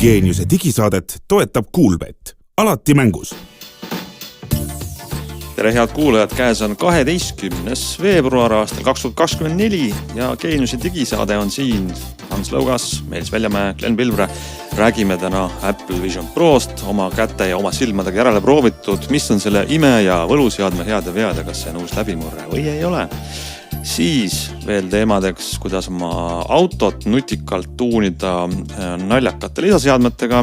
Geeniuse digisaadet toetab Kuulbet. Alati mängus. Tere head kuulajad, käes on 12. veebruar aastal 2024 ja Geeniuse digisaade on siin. Hans Lõugas, Meelis Väljamäe, Glen Pilvre. Räägime täna Apple Vision Prost, oma käte ja oma silmadega järele proovitud, mis on selle ime ja võluseadme head ja vead ja kas see on uus läbimurre või ei ole. Siis veel teemadeks, kuidas oma autot nutikalt tuunida naljakate lisaseadmetega,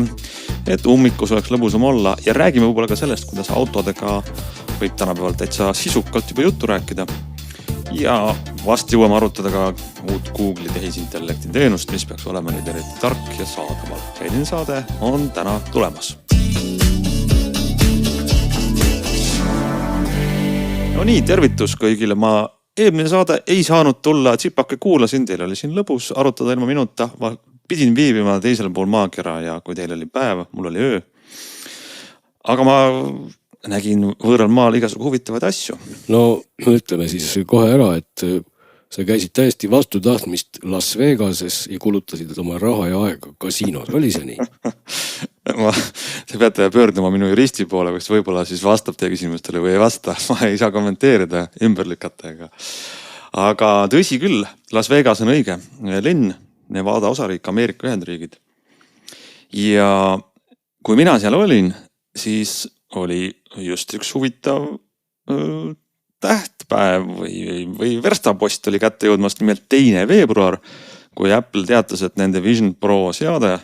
et ummikus oleks lõbusam olla ja räägime võib-olla ka sellest, kuidas autodega võib tänapäeval täitsa sisukalt juba juttu rääkida. Ja vast jõuame arutada ka uut Google'i tehisintellekti teenust, mis peaks olema nüüd eriti tark ja saadaval. Selline saade on täna tulemas. No nii, tervitus kõigile. Ma eelmine saade ei saanud tulla, tsipake kuulasin, teil oli siin lõbus arutada ilma minuta. Ma pidin viibima teisel pool maakera ja kui teil oli päev, mul oli öö. Aga ma nägin võõral maal igasugu huvitavaid asju. No ütleme siis kohe ära, et sa käisid täiesti vastu tahtmist Las Vegases ja kulutasid oma raha ja aega kasiinos. Oli see nii? Te peate pöörduma minu juristi poole, kes võib-olla siis vastab teie küsimustele või ei vasta. Ma ei saa kommenteerida, ümber lükata. Aga tõsi küll, Las Vegas on õige linn, Nevada osariik, Ameerika Ühendriigid. Ja kui mina seal olin, siis oli just üks huvitav tähtpäev või verstapost oli kätte jõudmast, nimelt 2. veebruar, kui Apple teatas, et nende Vision Pro seade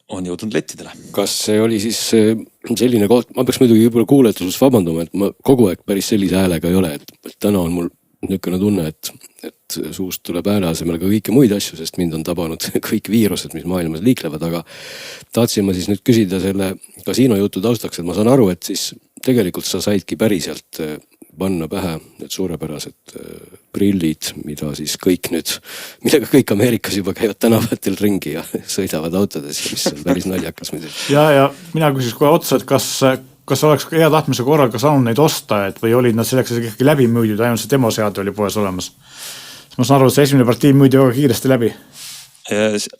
on jõudnud lettidele. Kas see oli siis selline koht, ma peaks muidugi juba kuuletusus vabanduma, et ma kogu aeg päris sellise häälega ei ole, et täna on mul niisugune tunne, et suust tuleb hääle asemel ka kõiki muid asju, sest mind on tabanud kõik viirused, mis maailmas liiklevad, aga tahtsin ma siis nüüd küsida selle kasiino jutu taustaks, et ma saan aru, et siis tegelikult sa saidki päriselt panna pähe need suurepärased prillid, mida siis kõik nüüd, millega kõik Ameerikas juba käivad tänavatel ringi ja sõidavad autodes ja mis on päris naljakas muidu. Ja mina küsis kohe otsa, et kas oleks hea tahtmise korral ka saanud neid osta, et või olid nad selleks ikkagi läbi müüdud, ainult see demoseade oli poes olemas. Ma saan aru, et see esimene partii müüdi väga kiiresti läbi.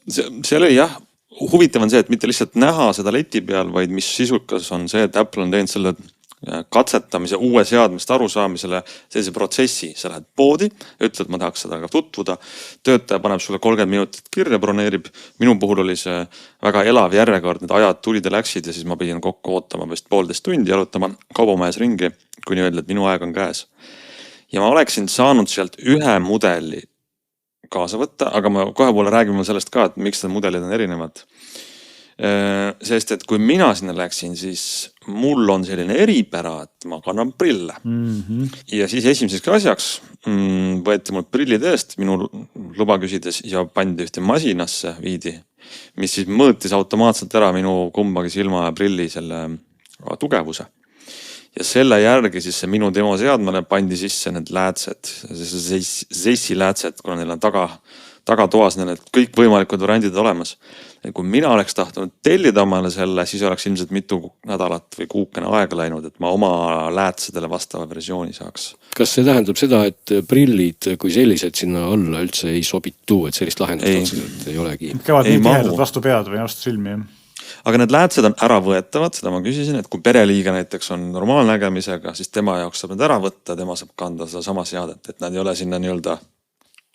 See oli jah, huvitav on see, et mitte lihtsalt näha seda leti peal, vaid mis sisukas on see, et Apple on teinud selle katsetamise uue seadmest arusaamisele sellise protsessi. Sa lähed poodi, ütled, ma tahaks seda ka tutvuda. Töötaja paneb sulle 30 minutit kirja, broneerib. Minu puhul oli see väga elav järjekord, need ajad tulid ja läksid ja siis ma pidin kokku ootama vist 1,5 tundi jalutama kaubomajas ringi, kuni öeldi, et minu aeg on käes. Ja ma oleksin saanud sealt ühe mudeli kaasa võtta, aga ma kohe poole räägime sellest ka, et miks need mudelid on erinevad. Sest, et kui mina sinna läksin, siis mul on selline eripära, et ma kannan prille. Ja siis esimeseks asjaks võeti mul prillid eest minu luba küsides ja pandi ühte masinasse viidi, mis siis mõõtis automaatselt ära minu kumbagi silma ja prilli selle tugevuse. Ja selle järgi siis see minu demoseadmele pandi sisse need läätsed, Zeissi läätsed, kuna neil on tagatoas need kõik võimalikud variandid olemas. Ja kui mina oleks tahtnud tellida omale selle, siis oleks ilmselt mitu nädalat või kuukene aega läinud, et ma oma läätsedele vastava versiooni saaks. Kas see tähendab seda, et prillid kui sellised sinna alla üldse ei sobitu, et sellist lahendust ei olegi? Käivad nii tihedad vastu pead või vastu silmi? Aga need läätsed on ära võetavad, seda ma küsisin, et kui pereliiga näiteks on normaalnägemisega, siis tema jaoks saab need ära võtta, tema saab kanda seda sama seadet, et nad ei ole sinna nii-öelda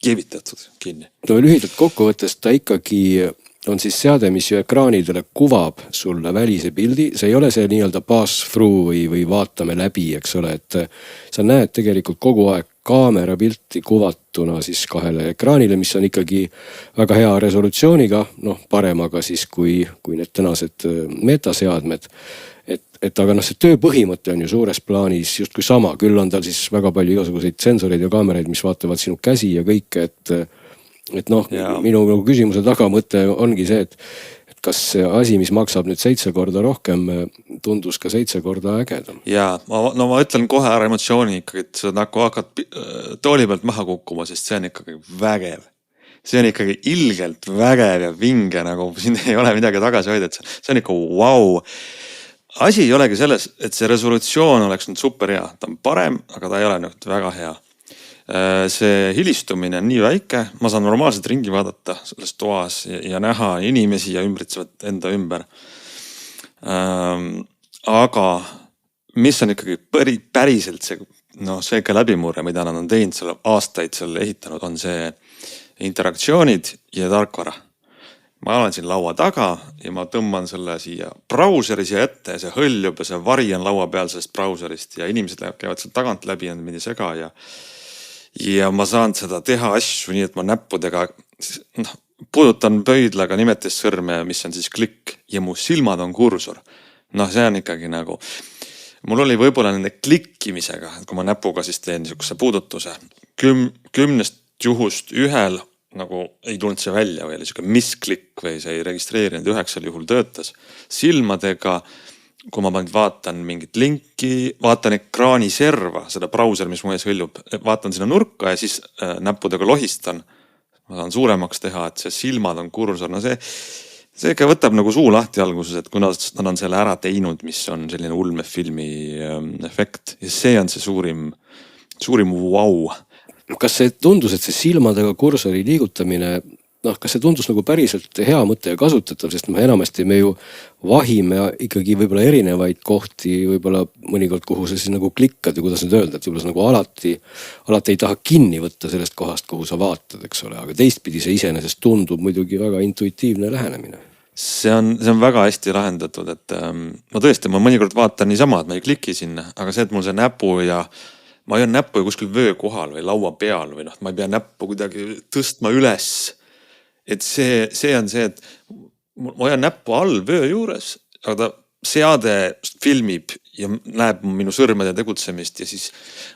kievitatud kinni. No lühidalt kokkuvõttes ta ikkagi on siis seade, mis ju ekraanidele kuvab sulle välise pildi. See ei ole see nii-öelda pass-through või vaatame läbi, eks ole, et sa näed tegelikult kogu aeg kaamera pilti kuvatuna siis kahele ekraanile, mis on ikkagi väga hea resolutsiooniga, paremaga siis kui need tänased metaseadmed. Et aga see töö põhimõte on ju suures plaanis just kui sama, küll on tal siis väga palju igasuguseid sensoreid ja kaameraid, mis vaatavad sinu käsi ja kõike, et minu küsimuse tagamõte ongi see, et kas see asi, mis maksab nüüd 7 korda rohkem, tundus ka 7 korda ägedam. Ja ma ütlen kohe ära emotsiooni ikkagi, et sa nagu hakkad tooli pealt maha kukkuma, sest see on ikkagi vägev. See on ikkagi ilgelt vägev ja vinge, nagu siin ei ole midagi tagasi hoida, et see on ikka wow. Asi ei olegi selles, et see resolutsioon oleks nüüd super hea. Ta on parem, aga ta ei ole nüüd väga hea. see hilistumine on nii väike, ma saan normaalselt ringi vaadata selles toas ja näha inimesi ja ümbritsevat enda ümber. Aga mis on ikkagi päriselt see ka läbimurre, mida nad on teinud seal aastaid seal ehitanud, on see interaktsioonid ja tarkvara. Ma olen siin laua taga ja ma tõmban selle siia brauseri siia ette ja see hõljub ja see vari on laua peal sellest brauserist ja inimesed käivad seal tagant läbi ja mindi sega ja ma saan seda teha asju nii, et ma näppudega puudutan pöidlaga nimetes sõrme, mis on siis klikk ja mu silmad on kursor. See on ikkagi nagu, mul oli võib-olla nende klikkimisega, kui ma näpuga siis teen niisuguse puudutuse, 10 juhust ühel nagu ei tulnud see välja või oli siuke misklikk või see ei registreerinud, 9 juhul töötas. Silmadega, kui ma vaatan mingit linki, vaatan ekraani serva, seda brauser, mis mu ees hõljub, vaatan sinna nurka ja siis näppudega lohistan. Ma saan suuremaks teha, et see silmad on kursor. See ikka võtab nagu suu lahti alguses, et kuna nad on selle ära teinud, mis on selline ulmefilmi efekt ja see on see suurim vau. Kas see tundus, et see silmadega kursori liigutamine, kas see tundus nagu päriselt hea mõte ja kasutatav, sest enamasti me ju vahime ikkagi võib-olla erinevaid kohti, võib-olla mõnikord, kuhu sa siis nagu klikkad ja kuidas nüüd öelda, et võib-olla nagu alati ei taha kinni võtta sellest kohast, kuhu sa vaatad, eks ole, aga teistpidi see iseenesest tundub muidugi väga intuitiivne lähenemine. See on väga hästi lahendatud, et ma tõesti, ma mõnikord vaatan niisama, et ma ei kliki sinna, aga see, et mul see näpu ja ma ei ole näppu kuskil vöö kohal või laua peal või ma ei pea näppu kuidagi tõstma üles. Et see on see, et ma hoian näppu all vöö juures, aga seade filmib ja näeb minu sõrmede tegutsemist ja siis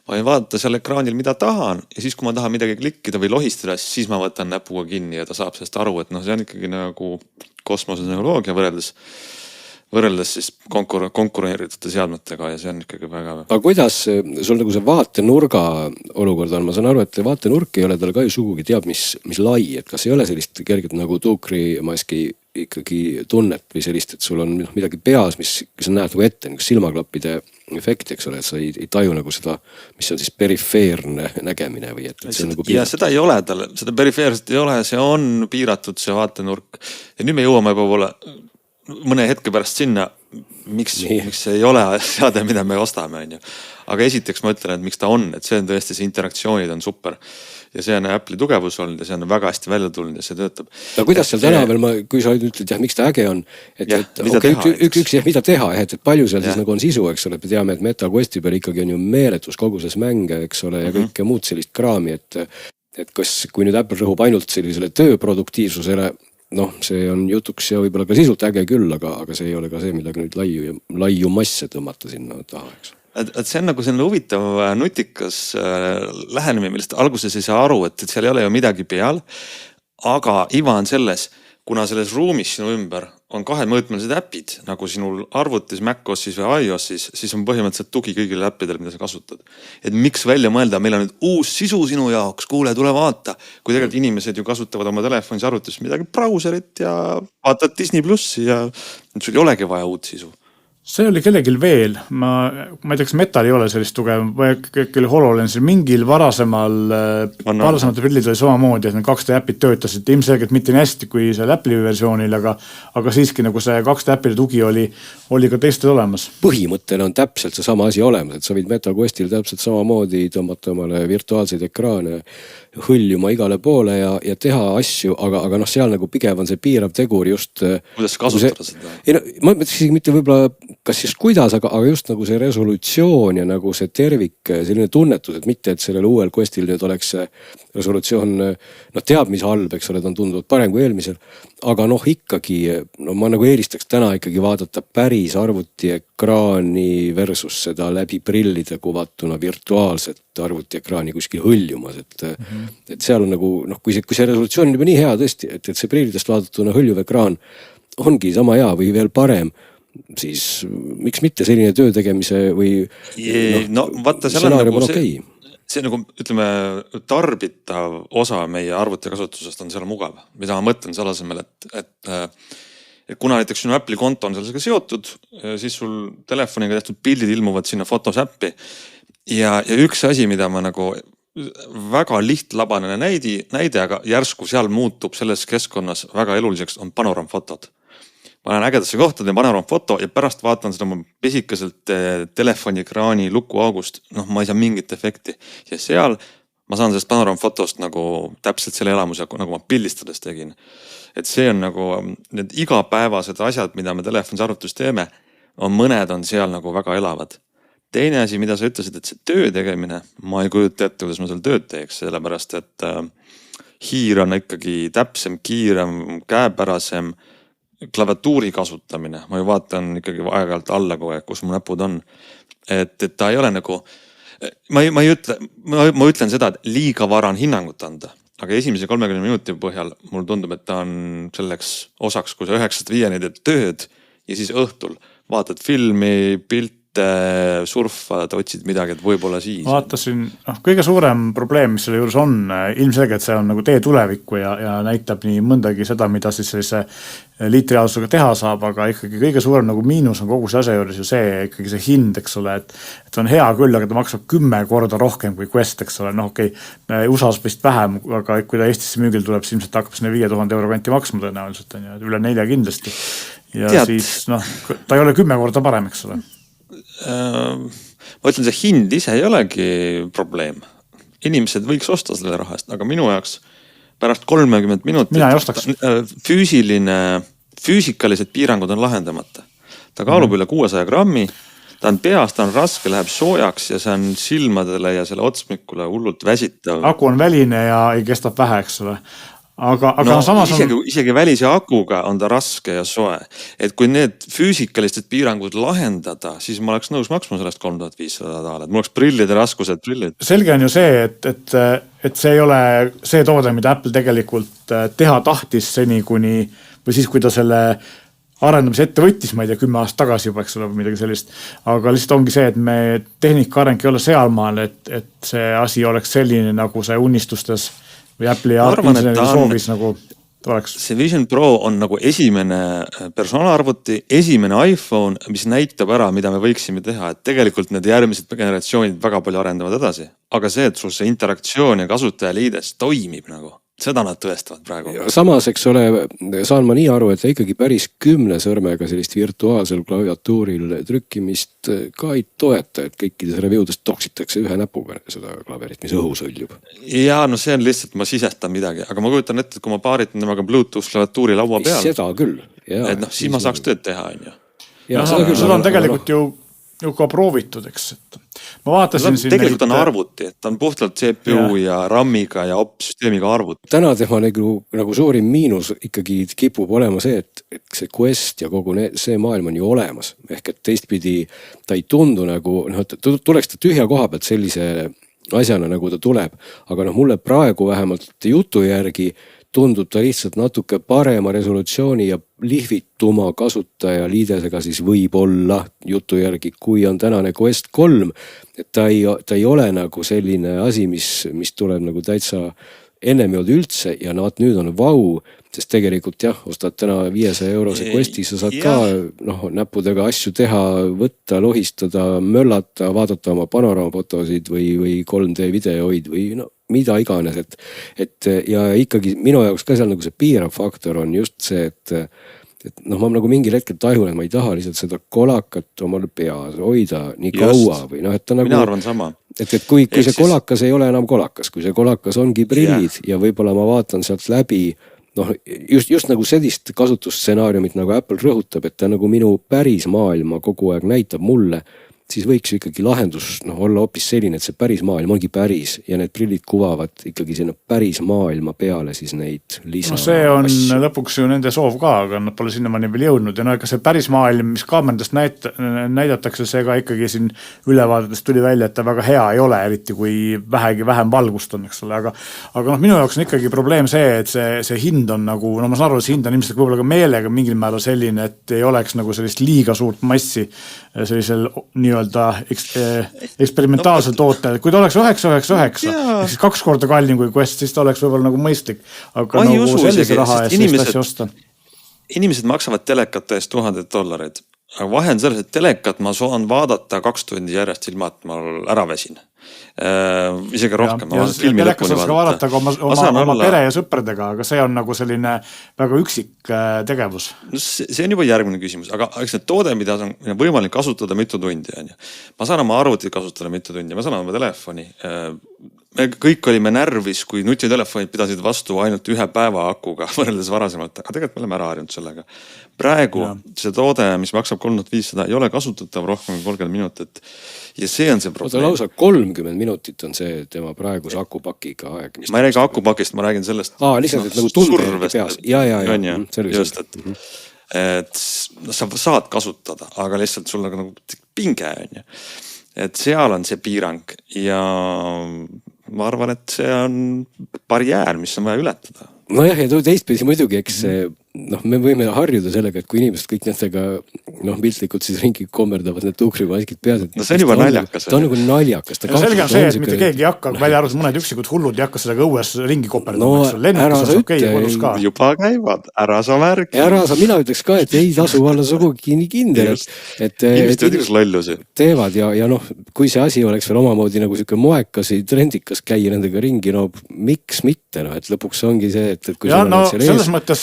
ma võin vaadata seal ekraanil, mida tahan ja siis, kui ma tahan midagi klikkida või lohistada, siis ma võtan näpuga kinni ja ta saab sellest aru, et see on ikkagi nagu kosmoseneuoloogia võrreldes siis konkureeritute seadmetega ja see on ikkagi väga. Aga kuidas sul nagu see vaatenurga olukord on? Ma saan aru, et vaatenurk ei ole tal ka ju sugugi teab, mis lai, et kas ei ole sellist kerget nagu tuukrimaski ikkagi tunnet või sellist, et sul on midagi peas, mis sa näed nagu ette, nagu silmaklappide efekti, eks ole, et sa ei taju nagu seda, mis on siis perifeerne nägemine või et see on nagu piiratud. Ja seda ei ole tal, seda perifeerset ei ole, see on piiratud see vaatenurk ja nüüd me jõuame juba mõne hetke pärast sinna, miks see ei ole seade, mida me ostame. Aga esiteks ma ütlen, et miks ta on, et see on tõesti, see interaktsioonid on super ja see on Apple'i tugevus olnud ja see on väga hästi välja tulnud ja see töötab. No kuidas seal täna veel, kui sa ütled, miks ta äge on, mida teha, et palju seal siis nagu on sisu, eks ole, me teame, et Meta Questi peal ikkagi on ju meeletus koguses mänge, eks ole, ja kõike muud sellist kraami, et kui nüüd Apple rõhub ainult sellisele tööproduktiivsusele, see on jutuks ja võib-olla ka sisult äge küll, aga see ei ole ka see, millega nüüd laiu masse tõmmata sinna taha, eks. Et see on nagu selline huvitav nutikas lähenemine, millest alguses ei saa aru, et seal ei ole ju midagi peal, aga iva on selles, kuna selles ruumis sinu ümber on kahemõõtmelised äpid, nagu sinul arvutis, MacOSis või iOSis, siis on põhimõtteliselt tugi kõigile äppidele, mida sa kasutad. Et miks välja mõelda, meil on nüüd uus sisu sinu jaoks, kuule, tule vaata. Kui tegelikult inimesed ju kasutavad oma telefonis arvutis midagi brauserit ja vaatad Disney Plussi ja sul ei olegi vaja uut sisu. See oli kellegil veel, ma ei tea, kas Metal ei ole sellist tugev, küll HoloLensil mingil varasemate prillid oli samamoodi, et need 2D äpid töötasid ilmselgelt mitte nii hästi kui seal Apple'i versioonil, aga siiski nagu see 2D äpide tugi oli ka teistel olemas. Põhimõttena on täpselt see sama asi olemas, et sa võid Meta Questil täpselt samamoodi tõmmata omale virtuaalseid ekraane hõljuma igale poole ja teha asju, aga seal nagu pigem on see piirav tegur just. Kuidas kasutada seda? Ma mõtlesin mitte võib-olla kas just kuidas, aga just nagu see resolutsioon ja nagu see tervik, selline tunnetus, et mitte, et sellel uuel Questil nüüd oleks resolutsioon, teab mis halb, eks ole, ta on tunduvalt parem kui eelmisel, aga ikkagi, ma nagu eelistaks täna ikkagi vaadata päris arvutiekraani versus seda läbi prillide kuvatuna virtuaalset arvutiekraani kuskil hõljumas, et seal on nagu, kui see resolutsioon on juba nii hea tõesti, et see prillidest vaadatuna hõljuv ekraan ongi sama hea või veel parem, siis miks mitte selline töö tegemise või vaata, seal on nagu see nagu, ütleme, tarbitav osa meie arvutikasutusest on seal mugav, mida ma mõtlen selle asemel, et kuna näiteks sinu Apple'i konto on sellega seotud, siis sul telefoniga tehtud pildid ilmuvad sinna Fotos äppi ja üks asi, mida ma nagu väga lihtlabane näide, aga järsku seal muutub selles keskkonnas väga eluliseks, on panoraamfotod. Ma olen ägedasse kohta, teen panoraamfoto ja pärast vaatan seda pisikeselt telefoni-ekraani lukuaugust, ma ei saa mingit efekti. Ja seal ma saan sellest panoraamfotost nagu täpselt selle elamuse, nagu ma pildistades tegin. Et see on nagu need igapäevased asjad, mida me telefonis arvutus teeme, mõned on seal nagu väga elavad. Teine asi, mida sa ütlesid, et see töö tegemine, ma ei kujuta ette, kuidas ma seal tööd teeks, sellepärast, et hiir on ikkagi täpsem, kiirem, käepärasem, klaviatuuri kasutamine. Ma ju vaatan ikkagi aeg-ajalt alla kogu aeg, kus mu näpud on. Et ta ei ole nagu, ma ütlen seda, et liiga vara on hinnangut anda. Aga esimese 30 minuti põhjal mul tundub, et ta on selleks osaks, kui sa 9-5 teed tööd ja siis õhtul vaatad filmi, pilte, surfad, otsid midagi, et võib-olla siis. Vaatasin, kõige suurem probleem, mis selle juures on, ilmselgelt see on nagu tee tulevikku ja näitab nii mõndagi seda, mida siis sellise liitrijaosusega teha saab, aga ikkagi kõige suurem nagu miinus on kogu see asja juures ju see, ikkagi see hind, eks ole, et on hea küll, aga ta maksab 10 korda rohkem kui Quest, eks ole, USA-s vist vähem, aga kui ta Eestisse müügil tuleb, siis ilmselt hakkab sinna 5000 euro kanti maksma tõenäoliselt, üle 4 kindlasti. Ja tead, siis ta ei ole 10 korda parem, eks ole. Ma ütlen, see hind ise ei olegi probleem. Inimesed võiks osta selle rahast, aga minu jaoks pärast 30 minutit mina ei ostaks. Füüsikalised piirangud on lahendamata. Ta kaalub üle 600 grammi, ta on peas, ta on raske, läheb soojaks ja see on silmadele ja selle otsmikule hullult väsitav. Aku on väline ja ei kestab vähe, eks ole. Aga samas isegi välise akuga on ta raske ja soe. Et kui need füüsikalistid piirangud lahendada, siis ma oleks nõus maksma sellest $3500. Mul oleks prillide raskused prillid. Selge on ju see, et see ei ole see toode, mida Apple tegelikult teha tahtis seni kuni, või siis kui ta selle arendamise ette võttis, ma ei tea, 10 aastat tagasi juba, eks ole, midagi sellist. Aga lihtsalt ongi see, et me tehnika areng ei ole sealmaal, et see asi oleks selline, nagu see unistustes või Apple'i soovis nagu oleks. See Vision Pro on nagu esimene personaalarvuti, esimene iPhone, mis näitab ära, mida me võiksime teha. Et tegelikult need järgmised generatsioonid väga palju arendavad edasi. Aga see, et sul see interaktsioon ja kasutajaliides toimib nagu, seda nad tõestavad praegu. Samas, eks ole, saan ma nii aru, et ikkagi päris 10 sõrmega sellist virtuaalsel klaviatuuril trükkimist ka ei toeta, et kõikides reviewdes toksitakse ühe näpuga seda klaverit, mis õhus õljub. Ja see on lihtsalt, ma sisestan midagi, aga ma kujutan ette, et kui ma paaritan temaga Bluetooth klaviatuuri laua peal. Seda küll. Et siis ma saaks tööd teha, on ju. Seda on tegelikult ju ka proovitud, eks. Ma vaatasin siin tegelikult on arvuti, et ta on puhtalt CPU ja RAM-iga ja süsteemiga arvuti. Täna tema nagu suurim miinus ikkagi kipub olema see, et see Quest ja kogu see maailm on ju olemas. Ehk et teistpidi ta ei tundu nagu, tuleks ta tühja koha pealt sellise asjana, nagu ta tuleb. Aga mulle praegu vähemalt jutu järgi tundub ta lihtsalt natuke parema resolutsiooni ja lihvituma kasutajaliidesega siis võib-olla jutu järgi, kui on tänane Quest 3. Et ta ei ole nagu selline asi, mis tuleb nagu täitsa ennem ei olnud üldse ja nüüd on vau, sest tegelikult ostad täna 500 eurose Questi, sa saad ka näppudega asju teha, võtta, lohistada, möllata, vaadata oma panoraamfotosid või 3D videoid või mida iganes, et ja ikkagi minu jaoks ka seal nagu see piirav faktor on just see, et ma nagu mingil hetkel tajun, et ma ei taha lihtsalt seda kolakat omal peas hoida nii kaua või et ta nagu. Mina arvan sama. Et kui see kolakas ei ole enam kolakas, kui see kolakas ongi prillid ja võib-olla ma vaatan sealt läbi, just nagu sellist kasutusstsenaariumit nagu Apple rõhutab, et ta nagu minu päris maailma kogu aeg näitab mulle, siis võiks ikkagi lahendus olla hoopis selline, et see päris maailm ongi päris ja need prillid kuvavad ikkagi sinna päris maailma peale siis neid lisa. See on lõpuks ju nende soov ka, aga nad pole sinnamaani veel jõudnud ja ega see päris maailm, mis kaamerandest näidatakse, see ka ikkagi siin ülevaadetest tuli välja, et ta väga hea ei ole, eriti kui vähegi vähem valgust on, eks ole, aga minu jaoks on ikkagi probleem see, et see hind on nagu, ma saan aru, see hind on ilmselt võib-olla ka meelega mingil määral selline, et ei oleks nagu sellist liiga suurt massi sellisel nii-öelda eksperimentaalsel tootel. Kui ta oleks 999, siis 2 korda kallim kui Quest, siis ta oleks võib-olla nagu mõistlik. Aga nagu sellise raha eest sellist asja osta. Inimesed maksavad telekate eest $1000. Aga vahe on selles, et telekat ma saan vaadata 2 tundi järjest ilma, et ma ära väsin. Isegi rohkem. Ja telekas saaks ka vaadata oma pere ja sõpradega, aga see on nagu selline väga üksik tegevus. No see on juba järgmine küsimus, aga eks need toode, mida on võimalik kasutada mitu tundi. Ma saan oma arvutit kasutada mitu tundi, ma saan oma telefoni. Me kõik olime närvis, kui nutitelefonid pidasid vastu ainult 1 päeva akuga võrreldes varasemalt, aga tegelikult me oleme ära harjunud sellega. Praegu see toode, mis maksab 3500, ei ole kasutatav rohkem kui 30 minutit. Ja see on see probleem. Lausa 30 minutit on see tema praeguse akupakiga aeg. Ma ei räägi akupakist, ma räägin sellest. Lihtsalt et nagu tunde peas. Ja. Just, et sa saad kasutada, aga lihtsalt sul nagu pinge on. Et seal on see piirang ja ma arvan, et see on barjäär, mis on vaja ületada. Nojah, ja teistpidi muidugi, eks me võime harjuda sellega, et kui inimesed kõik nendega piltlikult siis ringi kommerdavad need tuukrimaskid peas. No see on juba naljakas. Ta on nagu naljakas. Selge on see, et mitte keegi ei hakka, välja arvatud mõned üksikud hullud ei hakka sellega õues ringi kommerdama. Juba käivad, ära sa märgi. Mina ütleks ka, et ei tasu olla sugugi nii kindel. Inimesed lollusi. Teevad ja kui see asi oleks veel omamoodi nagu siuke moekas ja trendikas käia nendega ringi, miks mitte, et lõpuks ongi see, et kui ja selles mõttes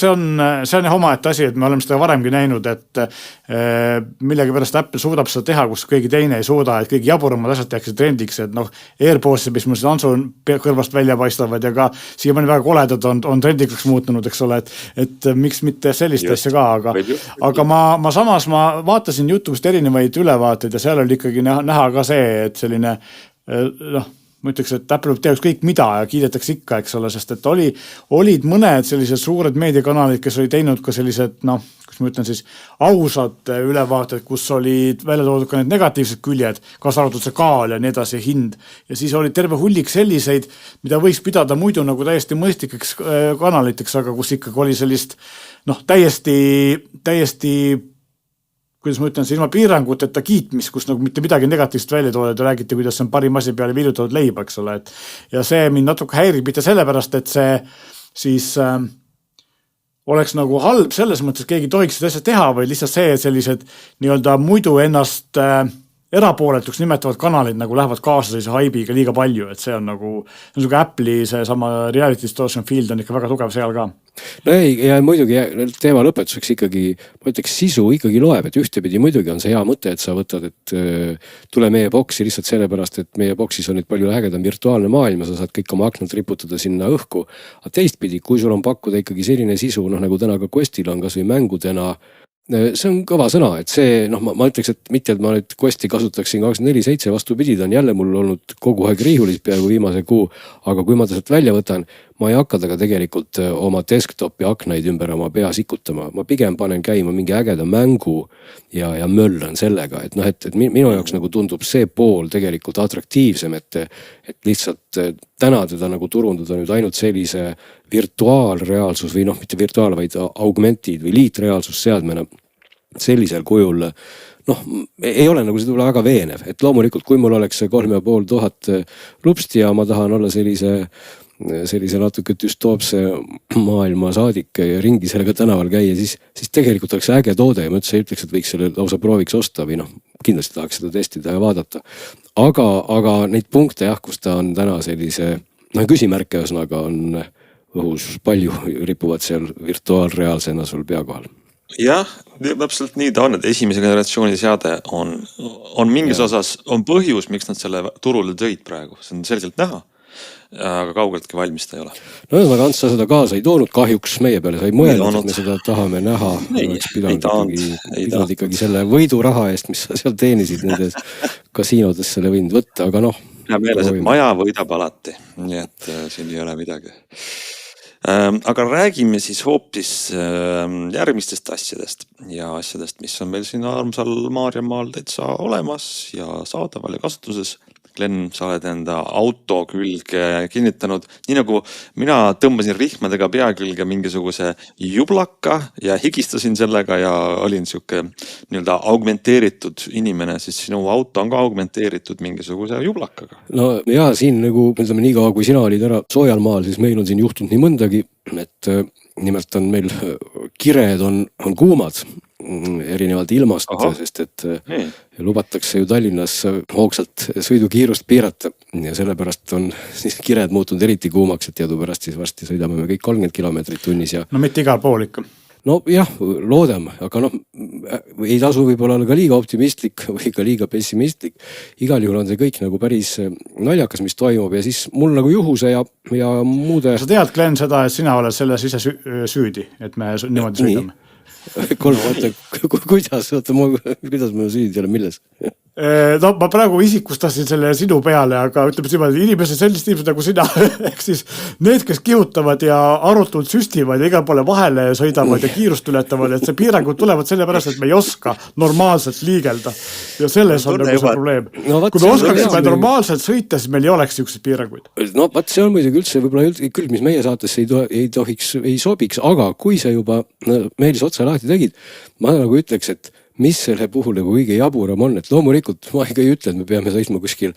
see on omaette asi, et me oleme seda varemgi näinud, et millegipärast Apple suudab seda teha, kus keegi teine ei suuda, et kõik jaburamad asjad tehakse trendiks, et AirPods, mis mul Ansu kõrvast välja paistavad ja ka siiamaani väga koledad on trendiks muutunud, eks ole, et miks mitte sellist asja ka, aga ma samas vaatasin YouTube'ist erinevaid ülevaateid ja seal oli ikkagi näha ka see, et selline ma ütleks, et Apple teeks kõik mida ja kiidetakse ikka, eks ole, sest et olid mõned sellised suured meediakanalid, kes oli teinud ka sellised, kus ma ütlen siis ausad ülevaated, kus olid välja toodud ka need negatiivsed küljed, kaasa arvatud see kaal ja nii edasi hind. Ja siis oli terve hullik selliseid, mida võiks pidada muidu nagu täiesti mõistlikeks kanaliteks, aga kus ikkagi oli sellist täiesti kuidas ma ütlen, ilma piiranguteta kiitmis, kus nagu mitte midagi negatiivset välja toodud ja räägite, kuidas see on parim asi peale viilutatud leiba, eks ole. Ja see mind natuke häirib mitte sellepärast, et see siis oleks nagu halb selles mõttes, et keegi tohiks seda asja teha või lihtsalt see, et sellised nii-öelda muidu ennast erapooletuks nimetavad kanalid nagu lähevad kaasa sellise haibiga liiga palju, et see on nagu Apple'i see sama reality distortion field on ikka väga tugev seal ka. No ei, ja muidugi teema lõpetuseks ikkagi, ma ütleks, sisu ikkagi loeb, et ühtepidi muidugi on see hea mõte, et sa võtad, et tule meie boksi lihtsalt sellepärast, et meie boksis on nüüd palju ägedam virtuaalne maailm ja sa saad kõik oma aknad riputada sinna õhku. Aga teistpidi, kui sul on pakkuda ikkagi selline sisu, nagu täna ka Questil on kas või mängudena, see on kõva sõna, et see, ma ütleks, et mitte, et ma nüüd Questi kasutaksin 24/7, vastupidi, ta on jälle mul olnud kogu aeg riihulis peaaegu viimase kuu, aga kui ma ta sealt välja võtan, ma ei hakka taga tegelikult oma desktopi aknaid ümber oma pea sikutama, ma pigem panen käima mingi ägeda mängu ja möllan sellega, et minu jaoks nagu tundub see pool tegelikult atraktiivsem, et lihtsalt täna teda nagu turundada nüüd ainult sellise virtuaalreaalsus või mitte virtuaal, vaid augmentid või liitreaalsus seadmena sellisel kujul, ei ole nagu see tule väga veenev, et loomulikult, kui mul oleks 3500 rupsti ja ma tahan olla sellise natuke düstoopse maailma saadik ja ringi sellega tänaval käia, siis tegelikult oleks äge toode ja ma ütleks, et võiks selle lausa prooviks osta või kindlasti tahaks seda testida ja vaadata. Aga neid punkte kus ta on täna sellise, küsimärke ühesõnaga on õhus palju, ripuvad seal virtuaalreaalsena sul pea kohal. Jah, täpselt nii ta on, et esimese generatsiooni seade on mingis osas, on põhjus, miks nad selle turule tõid praegu, see on selgelt näha. Aga kaugeltki valmis ta ei ole. Aga Ants, sa seda kaasa ei toonud kahjuks meie peale, sa ei mõelnud, et me seda tahame näha. Pidanud ikkagi selle võiduraha eest, mis sa seal teenisid nendes kasiinodes selle võinud võtta, aga ja meeles, et maja võidab alati, nii et siin ei ole midagi. Aga räägime siis hoopis järgmistest asjadest ja asjadest, mis on meil siin armsal Maarjamaal täitsa olemas ja saadaval ja kasutuses. Glenn, sa oled enda auto külge kinnitanud, nii nagu mina tõmbasin rihmadega pea külge mingisuguse jublaka ja higistasin sellega ja olin siuke nii-öelda augmenteeritud inimene, siis sinu auto on ka augmenteeritud mingisuguse jublakaga. No ja siin nagu, ütleme nii kaua, kui sina olid ära soojal maal, siis meil on siin juhtunud nii mõndagi, et nimelt on meil kired on kuumad erinevalt ilmast, sest et lubatakse ju Tallinnas hoogsalt sõidukiirust piirata ja sellepärast on siis kired muutunud eriti kuumaks, et teadupärast siis varsti sõidame me kõik 30 kilomeetrit tunnis ja. No mitte igal pool ikka. No jah, loodame, aga ei tasu võib-olla olla ka liiga optimistlik või ka liiga pessimistlik. Igal juhul on see kõik nagu päris naljakas, mis toimub ja siis mul nagu juhuse ja muude. Sa tead, Glenn, seda, et sina oled selles ise süüdi, et me niimoodi sõidame? Kuidas me süüdi ei ole, milles? No ma praegu isikustasin selle sinu peale, aga ütleme niimoodi, inimesed sellist inimesed nagu sina, ehk siis need, kes kihutavad ja arutult süstivad ja igal poole vahele sõidavad ja kiirust ületavad, et see piirangud tulevad sellepärast, et me ei oska normaalselt liigelda ja selles on nagu see probleem. Kui me oskaksime normaalselt sõita, siis meil ei oleks niisugused piiranguid. No vaat see on muidugi üldse võib-olla küll, mis meie saatesse ei sobiks, aga kui sa juba Meelis otsa lahti tegid, ma nagu ütleks, et mis selle puhul nagu kõige jaburam on, et loomulikult ma ei ütle, et me peame sõitma kuskil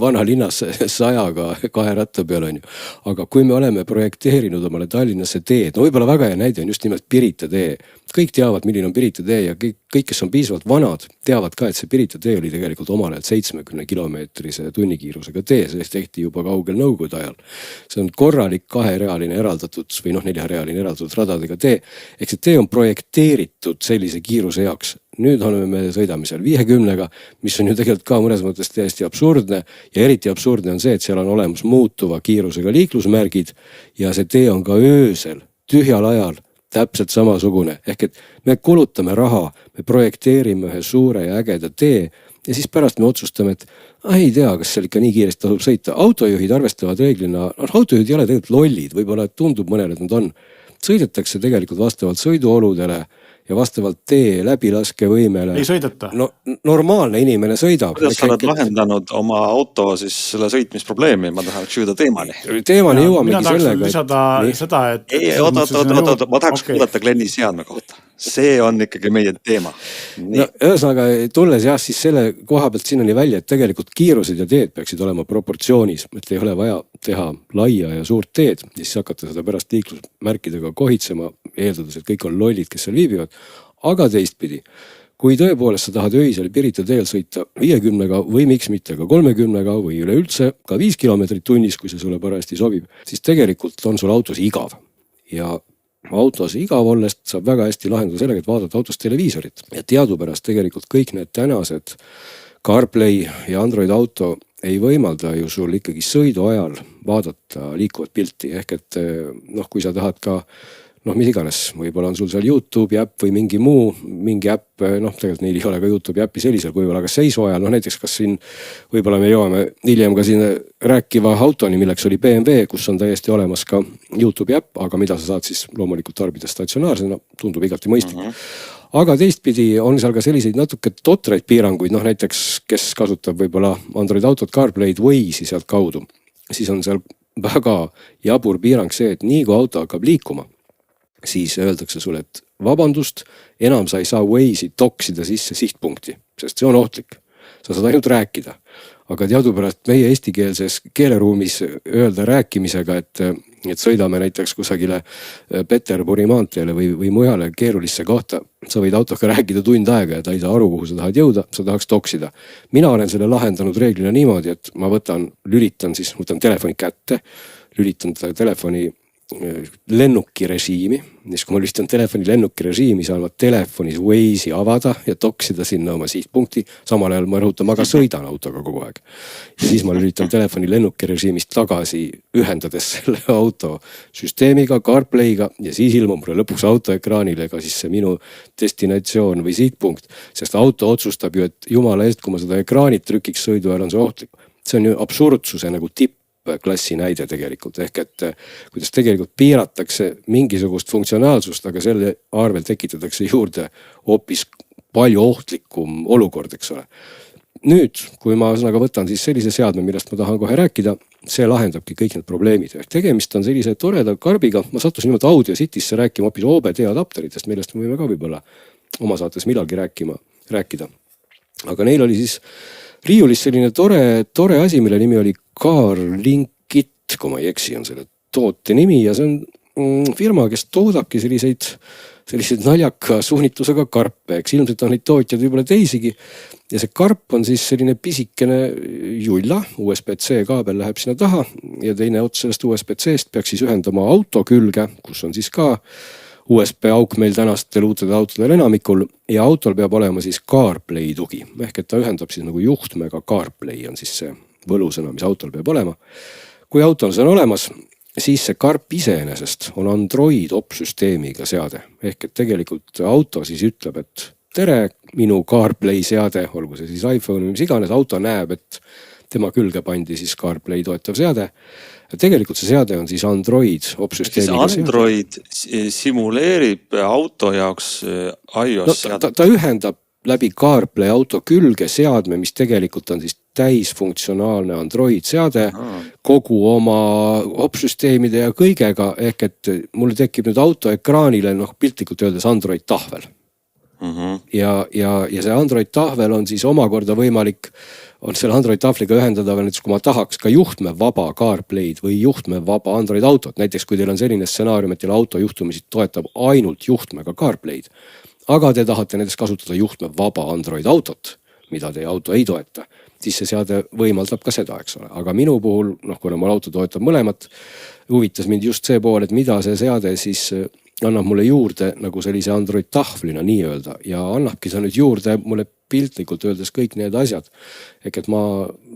vana linnas 100-ga 2 ratta peal on ju. Aga kui me oleme projekteerinud omale Tallinnasse teed, no võib-olla väga hea näide on just nimelt Pirita tee. Kõik teavad, milline on Pirita tee ja kõik, kes on piisavalt vanad, teavad ka, et see Pirita tee oli tegelikult omal ajal 70 kilomeetrise tunnikiirusega tee, see tehti juba kaugel nõukogude ajal. See on korralik 2-realine eraldatud või 4-realine eraldatud radadega tee. Ehk see tee on projekteeritud sellise kiiruse jaoks. Nüüd me sõidame seal 50-ga, mis on ju tegelikult ka mõnes mõttes täiesti absurdne ja eriti absurdne on see, et seal on olemas muutuva kiirusega liiklusmärgid ja see tee on ka öösel, tühjal ajal täpselt samasugune. Ehk et me kulutame raha, me projekteerime ühe suure ja ägeda tee ja siis pärast me otsustame, et ei tea, kas seal ikka nii kiiresti tasub sõita. Autojuhid arvestavad reeglina, autojuhid ei ole tegelikult lollid, võib-olla tundub mõnele, et nad on. Sõidetakse tegelikult vastavalt sõiduoludele ja vastavalt tee läbilaskevõimele. Ei sõideta? No normaalne inimene sõidab. Kuidas sa oled lahendanud oma auto siis selle sõitmisprobleemi? Ma tahaks jõuda teemani. Teemani jõuamegi sellega. Mina tahaks lisada, et... Oota, ma tahaks kuulata Glenni seadme kohta. See on ikkagi meie teema. No, ühesõnaga, tulles jah, siis selle koha pealt sinnani välja, et tegelikult kiirused ja teed peaksid olema proportsioonis, et ei ole vaja teha laia ja suurt teed, siis hakata seda pärast liiklusmärkidega kohitsema, eeldades, et kõik on lollid, kes seal viibivad. Aga teistpidi, kui tõepoolest sa tahad öisel Pirita teel sõita 50-ga või miks mitte ka 30-ga või üleüldse ka 5 kilomeetrit tunnis, kui see sulle parajasti sobib, siis tegelikult on sul autos igav. Ja autos igav ollest saab väga hästi lahendada sellega, et vaadata autos televiisorit. Ja teadupärast tegelikult kõik need tänased CarPlay ja Android auto ei võimalda ju sul ikkagi sõidu ajal vaadata liikuvat pilti. Ehk et kui sa tahad ka mis iganes, võib-olla on sul seal YouTube'i äpp või mingi äpp, tegelikult neil ei ole ka YouTube'i äppi sellisel kujul, aga seisu ajal, näiteks kas siin võib-olla me jõuame hiljem ka siin rääkiva autoni, milleks oli BMW, kus on täiesti olemas ka YouTube'i äpp, aga mida sa saad siis loomulikult tarbida statsionaarsena, tundub igati mõistlik. Aga teistpidi on seal ka selliseid natuke totraid piiranguid, näiteks kes kasutab võib-olla Android autot, CarPlay'd Waze'i sealt kaudu, siis on seal väga jabur piirang see, et nii kui auto hakkab liikuma, siis öeldakse sulle, et vabandust, enam sa ei saa Waze'i toksida sisse sihtpunkti, sest see on ohtlik. Sa saad ainult rääkida. Aga teadupärast meie eestikeelses keeleruumis öelda rääkimisega, et sõidame näiteks kusagile Peterburi maanteele või mujale keerulisse kohta. Sa võid autoga rääkida tund aega ja ta ei saa aru, kuhu sa tahad jõuda, sa tahaks toksida. Mina olen selle lahendanud reeglina niimoodi, et ma võtan telefoni kätte, lülitan telefoni lennuki režiimi, siis kui ma lülitan telefoni lennuki režiimi, saan ma telefonis Waze'i avada ja toksida sinna oma sihtpunkti, samal ajal ma rõhutan, ma ka sõidan autoga kogu aeg. Ja siis ma lülitan telefoni lennuki režiimist tagasi, ühendades selle auto süsteemiga, CarPlay'ga ja siis ilmub mulle lõpuks autoekraanile ka siis see minu destinatsioon või sihtpunkt, sest auto otsustab ju, et jumala eest, kui ma seda ekraanit trükiks sõidu ajal, on see ohtlik. See on ju absurdsuse nagu klassi näide tegelikult, ehk et kuidas tegelikult piiratakse mingisugust funktsionaalsust, aga selle arvel tekitatakse juurde hoopis palju ohtlikum olukord, eks ole. Nüüd, kui ma võtan siis sellise seadme, millest ma tahan kohe rääkida, see lahendabki kõik need probleemid. Tegemist on sellise toreda karbiga, ma sattusin nimelt Audio Citysse rääkima hoopis OBD adapteritest, millest me võime ka võib-olla oma saates millalgi rääkida. Aga neil oli siis riiulis selline tore asi, mille nimi oli CarLinkit, kui ma ei eksi, on selle toote nimi ja see on firma, kes toodabki selliseid selliseid naljaka suunitusega karpe, eks ilmselt on neid tootjaid võib-olla teisigi. Ja see karp on siis selline pisikene julla, USB-C kaabel läheb sinna taha ja teine ots sellest USB-C-st peaks siis ühendama auto külge, kus on siis ka USB auk meil tänastel uutedel autodel enamikul ja autol peab olema siis CarPlay tugi. Ehk et ta ühendab siis nagu juhtmega CarPlay on siis see võlusõna, mis autol peab olema. Kui autol see on olemas, siis see karp iseenesest on Android opsüsteemiga seade. Ehk et tegelikult auto siis ütleb, et tere, minu CarPlay seade, olgu see siis iPhone või mis iganes, auto näeb, et tema külge pandi siis CarPlay toetav seade. Ja tegelikult see seade on siis Android opsüsteemiga seade. Android simuleerib auto jaoks iOS seade. Ta ühendab läbi CarPlay auto külge seadme, mis tegelikult on siis täisfunktsionaalne Android seade kogu oma opsüsteemide ja kõigega. Ehk et mul tekib nüüd auto ekraanile piltlikult öeldes Android tahvel. Ja see Android tahvel on siis omakorda võimalik, on selle Android tahvliga ühendada veel näiteks, kui ma tahaks ka juhtme vaba CarPlay'd või juhtme vaba Android autot. Näiteks kui teil on selline stsenaarium, et teil auto juhtumisi toetab ainult juhtmega CarPlay'd, aga te tahate näiteks kasutada juhtme vaba Android autot, mida teie auto ei toeta, siis see seade võimaldab ka seda, eks ole. Aga minu puhul, kuna mul auto toetab mõlemat, huvitas mind just see pool, et mida see seade siis annab mulle juurde nagu sellise Android tahvlina nii öelda ja annabki ta nüüd juurde mulle piltlikult öeldes kõik need asjad. Ehk et ma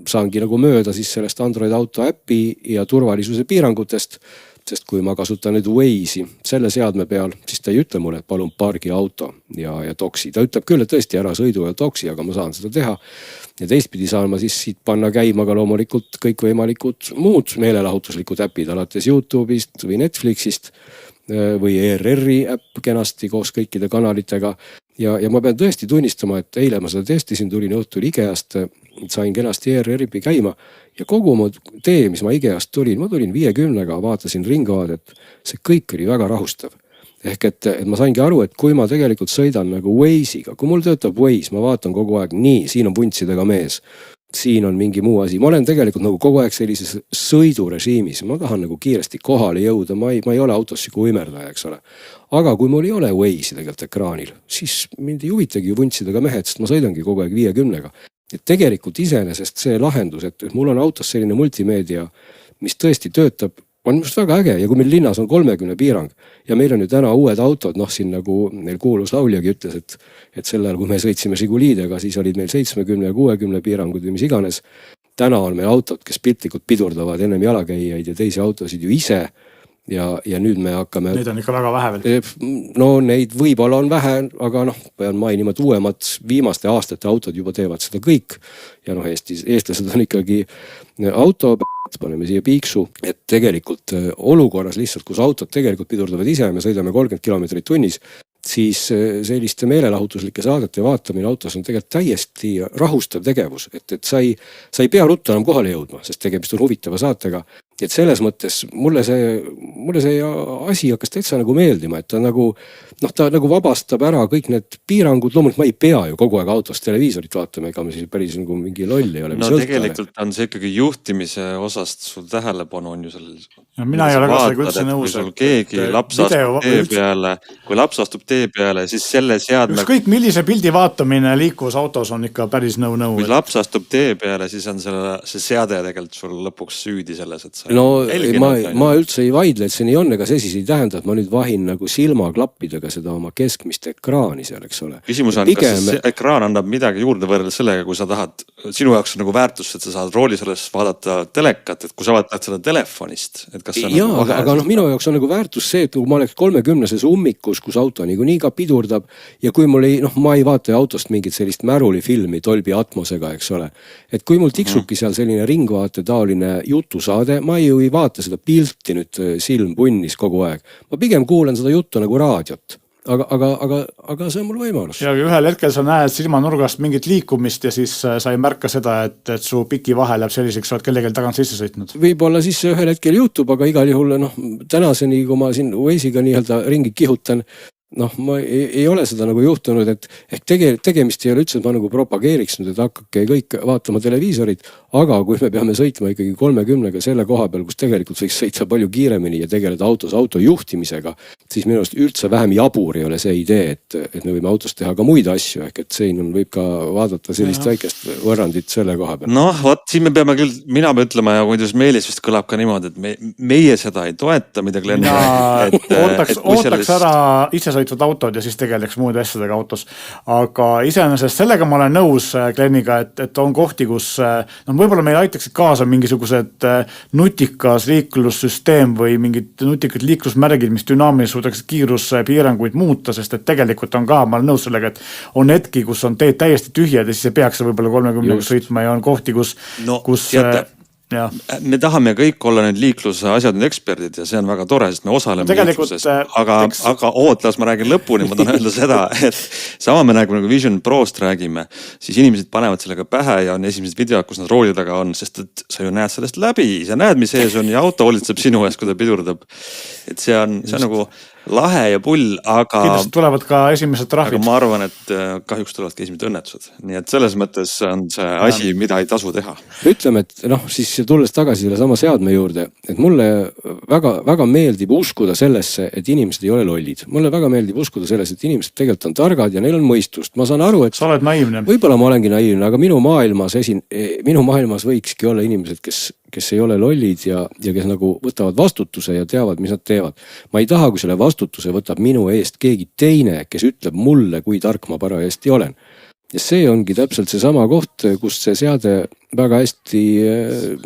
saangi nagu mööda siis sellest Android auto äppi ja turvalisuse piirangutest, sest kui ma kasutan nüüd Waze'i selle seadme peal, siis ta ei ütle mulle, et palun pargi auto ja toksi. Ta ütleb küll, et tõesti ära sõidu ja toksi, aga ma saan seda teha. Ja teistpidi saan ma siis siit panna käima ka loomulikult kõik võimalikud muud meelelahutuslikud äpid, alates YouTube'ist või Netflixist või ERR-i äpp kenasti koos kõikide kanalitega. Ja ma pean tõesti tunnistama, et eile ma seda testisin, tulin õhtul IKEA-st, sain kenasti ERR-i käima ja kogu mu tee, mis ma IKEA-st tulin, ma tulin 50-ga, vaatasin ringvaadet, see kõik oli väga rahustav. Ehk et ma saingi aru, et kui ma tegelikult sõidan nagu Waze'iga, kui mul töötab Waze, ma vaatan kogu aeg, nii, siin on vuntsidega mees, siin on mingi muu asi. Ma olen tegelikult nagu kogu aeg sellises sõidurežiimis. Ma tahan nagu kiiresti kohale jõuda. Ma ei ole autossi kui uimerdaja, eks ole. Aga kui mul ei ole Waze'i tegelikult ekraanil, siis mind ei huvitagi vuntsidega mehed, sest ma sõidangi kogu aeg 50-ga. Et tegelikult iseenesest see lahendus, et mul on autos selline multimeedia, mis tõesti töötab, on just väga äge ja kui meil linnas on 30 piirang ja meil on ju täna uued autod, siin nagu neil kuulus lauljagi ütles, et sellel, kui me sõitsime Žigulidega, siis olid meil 70 ja 60 piirangud või mis iganes. Täna on meil autod, kes piltlikult pidurdavad ennem jalakäijaid ja teisi autosid ju ise ja nüüd me hakkame... Neid on ikka väga vähe veel. No neid võib-olla on vähe, aga pean mainima, et uuemad viimaste aastate autod juba teevad seda kõik. Ja eestlased on ikkagi auto, paneme siia piiksu, et tegelikult olukorras lihtsalt, kus autod tegelikult pidurdavad ise, me sõidame 30 kilomeetrit tunnis, siis selliste meelelahutuslike saadete vaatamine autos on tegelikult täiesti rahustav tegevus, et sa ei pea ruttu enam kohale jõudma, sest tegemist on huvitava saatega. Et selles mõttes mulle see asi hakkas täitsa nagu meeldima, et ta nagu vabastab ära kõik need piirangud. Loomulikult ma ei pea ju kogu aeg autos televiisorit vaatama, ega me siis päris nagu mingi loll ei ole. No tegelikult on see ikkagi juhtimise osast sul tähelepanu on ju sellel. Ja mina ei ole ka seda üldse nõus. Kui sul keegi laps astub tee peale, siis selle seadme... Ükskõik millise pildi vaatamine liikuvus autos on ikka päris nõu. Kui laps astub tee peale, siis on see seade tegelikult sul lõpuks süüdi selles, et no ma üldse ei vaidle, et see nii on, ega see siis ei tähenda, et ma nüüd vahin nagu silmaklappidega seda oma keskmist ekraani seal, eks ole. Küsimus on, kas see ekraan annab midagi juurde võrreldes sellega, kui sa tahad, sinu jaoks on nagu väärtus, et sa saad roolis alles vaadata telekat, et kui sa vaatad seda telefonist, et kas see on nagu vahe. Aga minu jaoks on nagu väärtus see, et kui ma oleks 30-ses ummikus, kus auto nii ka pidurdab ja kui mul ma ei vaata autost mingit sellist märulifilmi Dolby Atmosega, eks ole. Et kui mul tiksubki seal selline ringvaate taoline jutusaade, ma ei vaata seda pilti nüüd silm punnis kogu aeg. Ma pigem kuulen seda juttu nagu raadiot. Aga see on mul võimalus. Ja ühel hetkel sa näed silmanurgast mingit liikumist ja siis sa ei märka seda, et su piki vahe läheb selliseks, sa oled kellegel tagant sisse sõitnud. Võib-olla siis ühel hetkel juhtub, aga igal juhul tänaseni, kui ma siin Waze'iga nii-öelda ringi kihutan, noh, ma ei ole seda nagu juhtunud, et ehk tegemist ei ole üldse, et ma nagu propageeriks nüüd, et hakkake kõik vaatama televiisorit, aga kui me peame sõitma ikkagi 30-ga selle koha peal, kus tegelikult võiks sõita palju kiiremini ja tegeleda auto juhtimisega, siis minu arust üldse vähem jabur ei ole see idee, et me võime autos teha ka muid asju, ehk et siin võib ka vaadata sellist väikest võrrandit selle koha peal. Noh, vot siin me peame küll, mina pean ütlema ja kuidas Meelis vist kõlab ka niimoodi, et meie seda ei toeta, mida Glen räägib. Ootaks ära isesõitvad autod ja siis tegeleks muude asjadega autos. Aga iseenesest sellega ma olen nõus Gleniga, et on kohti, kus võib-olla meil aitaksid kaasa mingisugused nutikas liiklussüsteem või mingid nutikad liiklusmärgid, mis dünaamiliselt suudaks kiiruspiiranguid muuta, sest et tegelikult on ka, ma olen nõus sellega, et on hetki, kus on teed täiesti tühjad ja siis ei peaks võib-olla 30 sõitma ja on kohti, kus ja. Me tahame kõik olla need liikluse asjad, need eksperdid ja see on väga tore, sest me osaleme liikluses, aga las ma räägin lõpuni, ma tahan öelda seda, et sama me nagu Vision Prost räägime, siis inimesed panevad sellega pähe ja on esimesed videod, kus nad rooli taga on, sest et sa ju näed sellest läbi, sa näed, mis ees on ja auto hoolitseb sinu ees, kui ta pidurdab. Et see on nagu lahe ja pull, aga kindlasti tulevad ka esimesed trahvid. Aga ma arvan, et kahjuks tulevad ka esimesed õnnetused. Nii et selles mõttes on see asi, mida ei tasu teha. Ütleme, et siis tulles tagasi selle sama seadme juurde, et mulle väga, väga meeldib uskuda sellesse, et inimesed ei ole lollid. Mulle väga meeldib uskuda sellesse, et inimesed tegelikult on targad ja neil on mõistust. Ma saan aru, et sa oled naiivne. Võib-olla ma olengi naiivne, aga minu maailmas võikski olla inimesed, kes ei ole lollid ja kes nagu võtavad vastutuse ja teavad, mis nad teevad. Ma ei taha, kui selle vastutuse võtab minu eest keegi teine, kes ütleb mulle, kui tark ma parajasti olen. Ja see ongi täpselt see sama koht, kus see seade väga hästi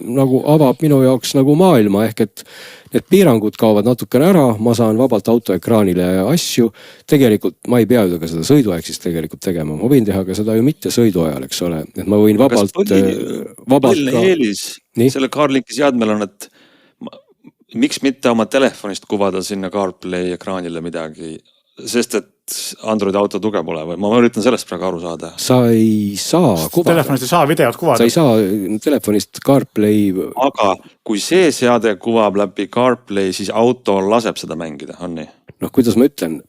nagu avab minu jaoks nagu maailma, ehk et need piirangud kaovad natukene ära, ma saan vabalt autoekraanile asju. Tegelikult ma ei pea ju ka seda sõiduaeg siis tegelikult tegema, ma võin teha ka seda ju mitte sõiduajal, eks ole, et ma võin vabalt ka eelis selle CarLinki seadmel on, et miks mitte oma telefonist kuvada sinna CarPlay ekraanile midagi, sest et Android auto tuge pole või ma üritan sellest praegu aru saada. Sa ei saa kuvada. Telefonist ei saa videot kuvada. Sa ei saa telefonist CarPlay. Aga kui see seade kuvab läbi CarPlay, siis auto laseb seda mängida, on nii? Noh, kuidas ma ütlen,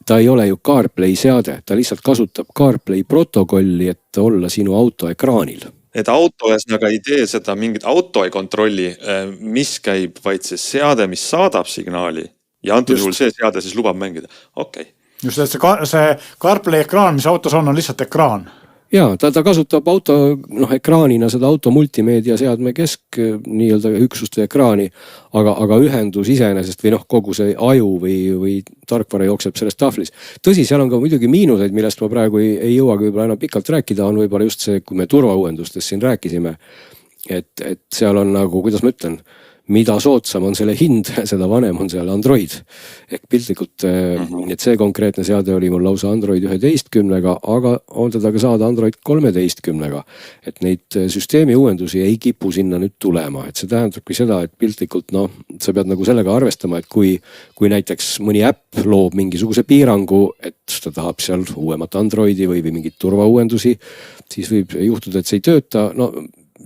ta ei ole ju CarPlay seade, ta lihtsalt kasutab CarPlay protokolli, et olla sinu auto ekraanil. Et auto ühesõnaga ei tee seda, mingit auto ei kontrolli, mis käib, vaid see seade, mis saadab signaali ja antud juhul see seade siis lubab mängida. Okei. Just, et see CarPlay ekraan, mis autos on lihtsalt ekraan. Jaa, ta kasutab auto ekraanina seda auto multimeedia seadme nii-öelda üksuste ekraani, aga ühendus iseenesest või kogu see aju või tarkvara jookseb selles tahvlis. Tõsi, seal on ka muidugi miinuseid, millest ma praegu ei jõuagi võib-olla enam pikalt rääkida, on võib-olla just see, kui me turvauuendustest siin rääkisime, et seal on nagu, kuidas ma ütlen, mida soodsam on selle hind, seda vanem on seal Android. Ehk piltlikult, et see konkreetne seade oli mul lausa Android 11-ga, aga on teda ka saada Android 13-ga. Et neid süsteemi uuendusi ei kipu sinna nüüd tulema. Et see tähendabki seda, et piltlikult, sa pead nagu sellega arvestama, et kui näiteks mõni äpp loob mingisuguse piirangu, et ta tahab seal uuemat Androidi või mingit turvauuendusi, siis võib juhtuda, et see ei tööta.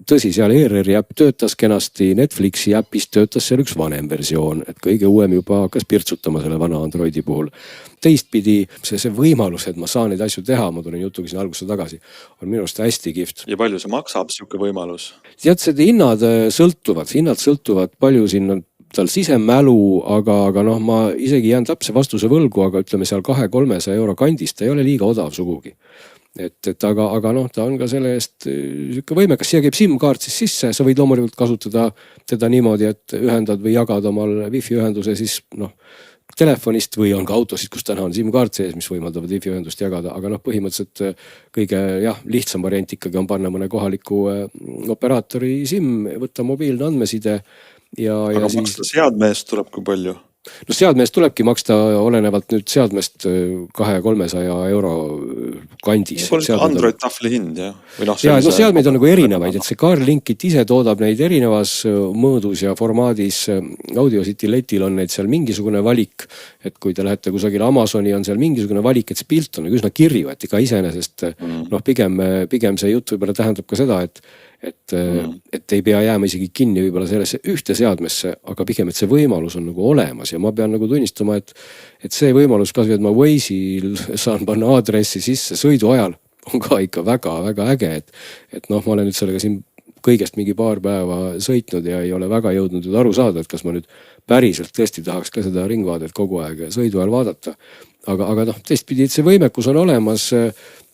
Tõsi, seal ERR-i äpp töötas kenasti, Netflixi äppis töötas seal üks vanem versioon, et kõige uuem juba hakkas pirtsutama selle vana Androidi puhul. Teistpidi see võimalus, et ma saan neid asju teha, ma tulin jutuga siin algusse tagasi, on minu arust hästi kihvt. Ja palju see maksab, siuke võimalus? Tead, see hinnad sõltuvad palju siin tal sisemälu, aga ma isegi jään täpse vastuse võlgu, aga ütleme seal 200-300 euro kandist, ta ei ole liiga odav sugugi. Aga ta on ka selle eest võimekas, siia käib SIM-kaart siis sisse, sa võid loomulikult kasutada teda niimoodi, et ühendad või jagad omal wifi ühenduse siis telefonist või on ka autosid, kus täna on SIM-kaart sees, mis võimaldavad wifi ühendust jagada, aga põhimõtteliselt kõige lihtsam variant ikkagi on panna mõne kohaliku operaatori SIM, võtta mobiilne andmeside aga siis maksta seadme eest tuleb kui palju? Seadmeest tulebki maksta olenevalt nüüd seadmest 200-300 euro kandis. Android tahvli hind, jah? Seadmeid on nagu erinevaid, et see CarLinkit ise toodab neid erinevas mõõdus ja formaadis. Audiocity letil on neid seal mingisugune valik, et kui te lähete kusagil Amazoni, on seal mingisugune valik, et see pilt on üsna kirju, et ega iseenesest pigem see jutt võib-olla tähendab ka seda, et ei pea jääma isegi kinni võib-olla sellesse ühte seadmesse, aga pigem, et see võimalus on nagu olemas ja ma pean nagu tunnistama, et see võimalus kasvõi, et ma Waze'il saan panna aadressi sisse sõidu ajal on ka ikka väga-väga äge, et noh, ma olen nüüd sellega siin kõigest mingi paar päeva sõitnud ja ei ole väga jõudnud nüüd aru saada, et kas ma nüüd päriselt tõesti tahaks ka seda ringvaadet kogu aeg sõidu ajal vaadata. Aga noh, teistpidi, et see võimekus on olemas,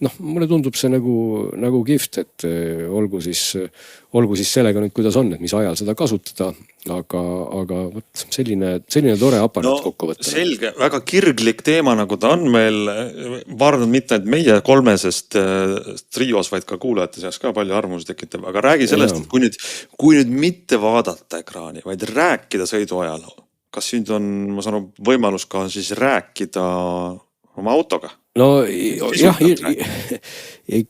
noh, mulle tundub see nagu kihvt, et olgu siis sellega nüüd, kuidas on, et mis ajal seda kasutada, aga võt, selline tore aparaat kokku võtta. Selge, väga kirglik teema, nagu ta on meil, vaadanud mitte ainult meie kolmesest trios, vaid ka kuulajate seas ka palju arvamusi tekitab, aga räägi sellest, et kui nüüd mitte vaadata ekraani, vaid rääkida sõidu ajal, kas nüüd on, ma saan võimalus ka siis rääkida oma autoga? No jah,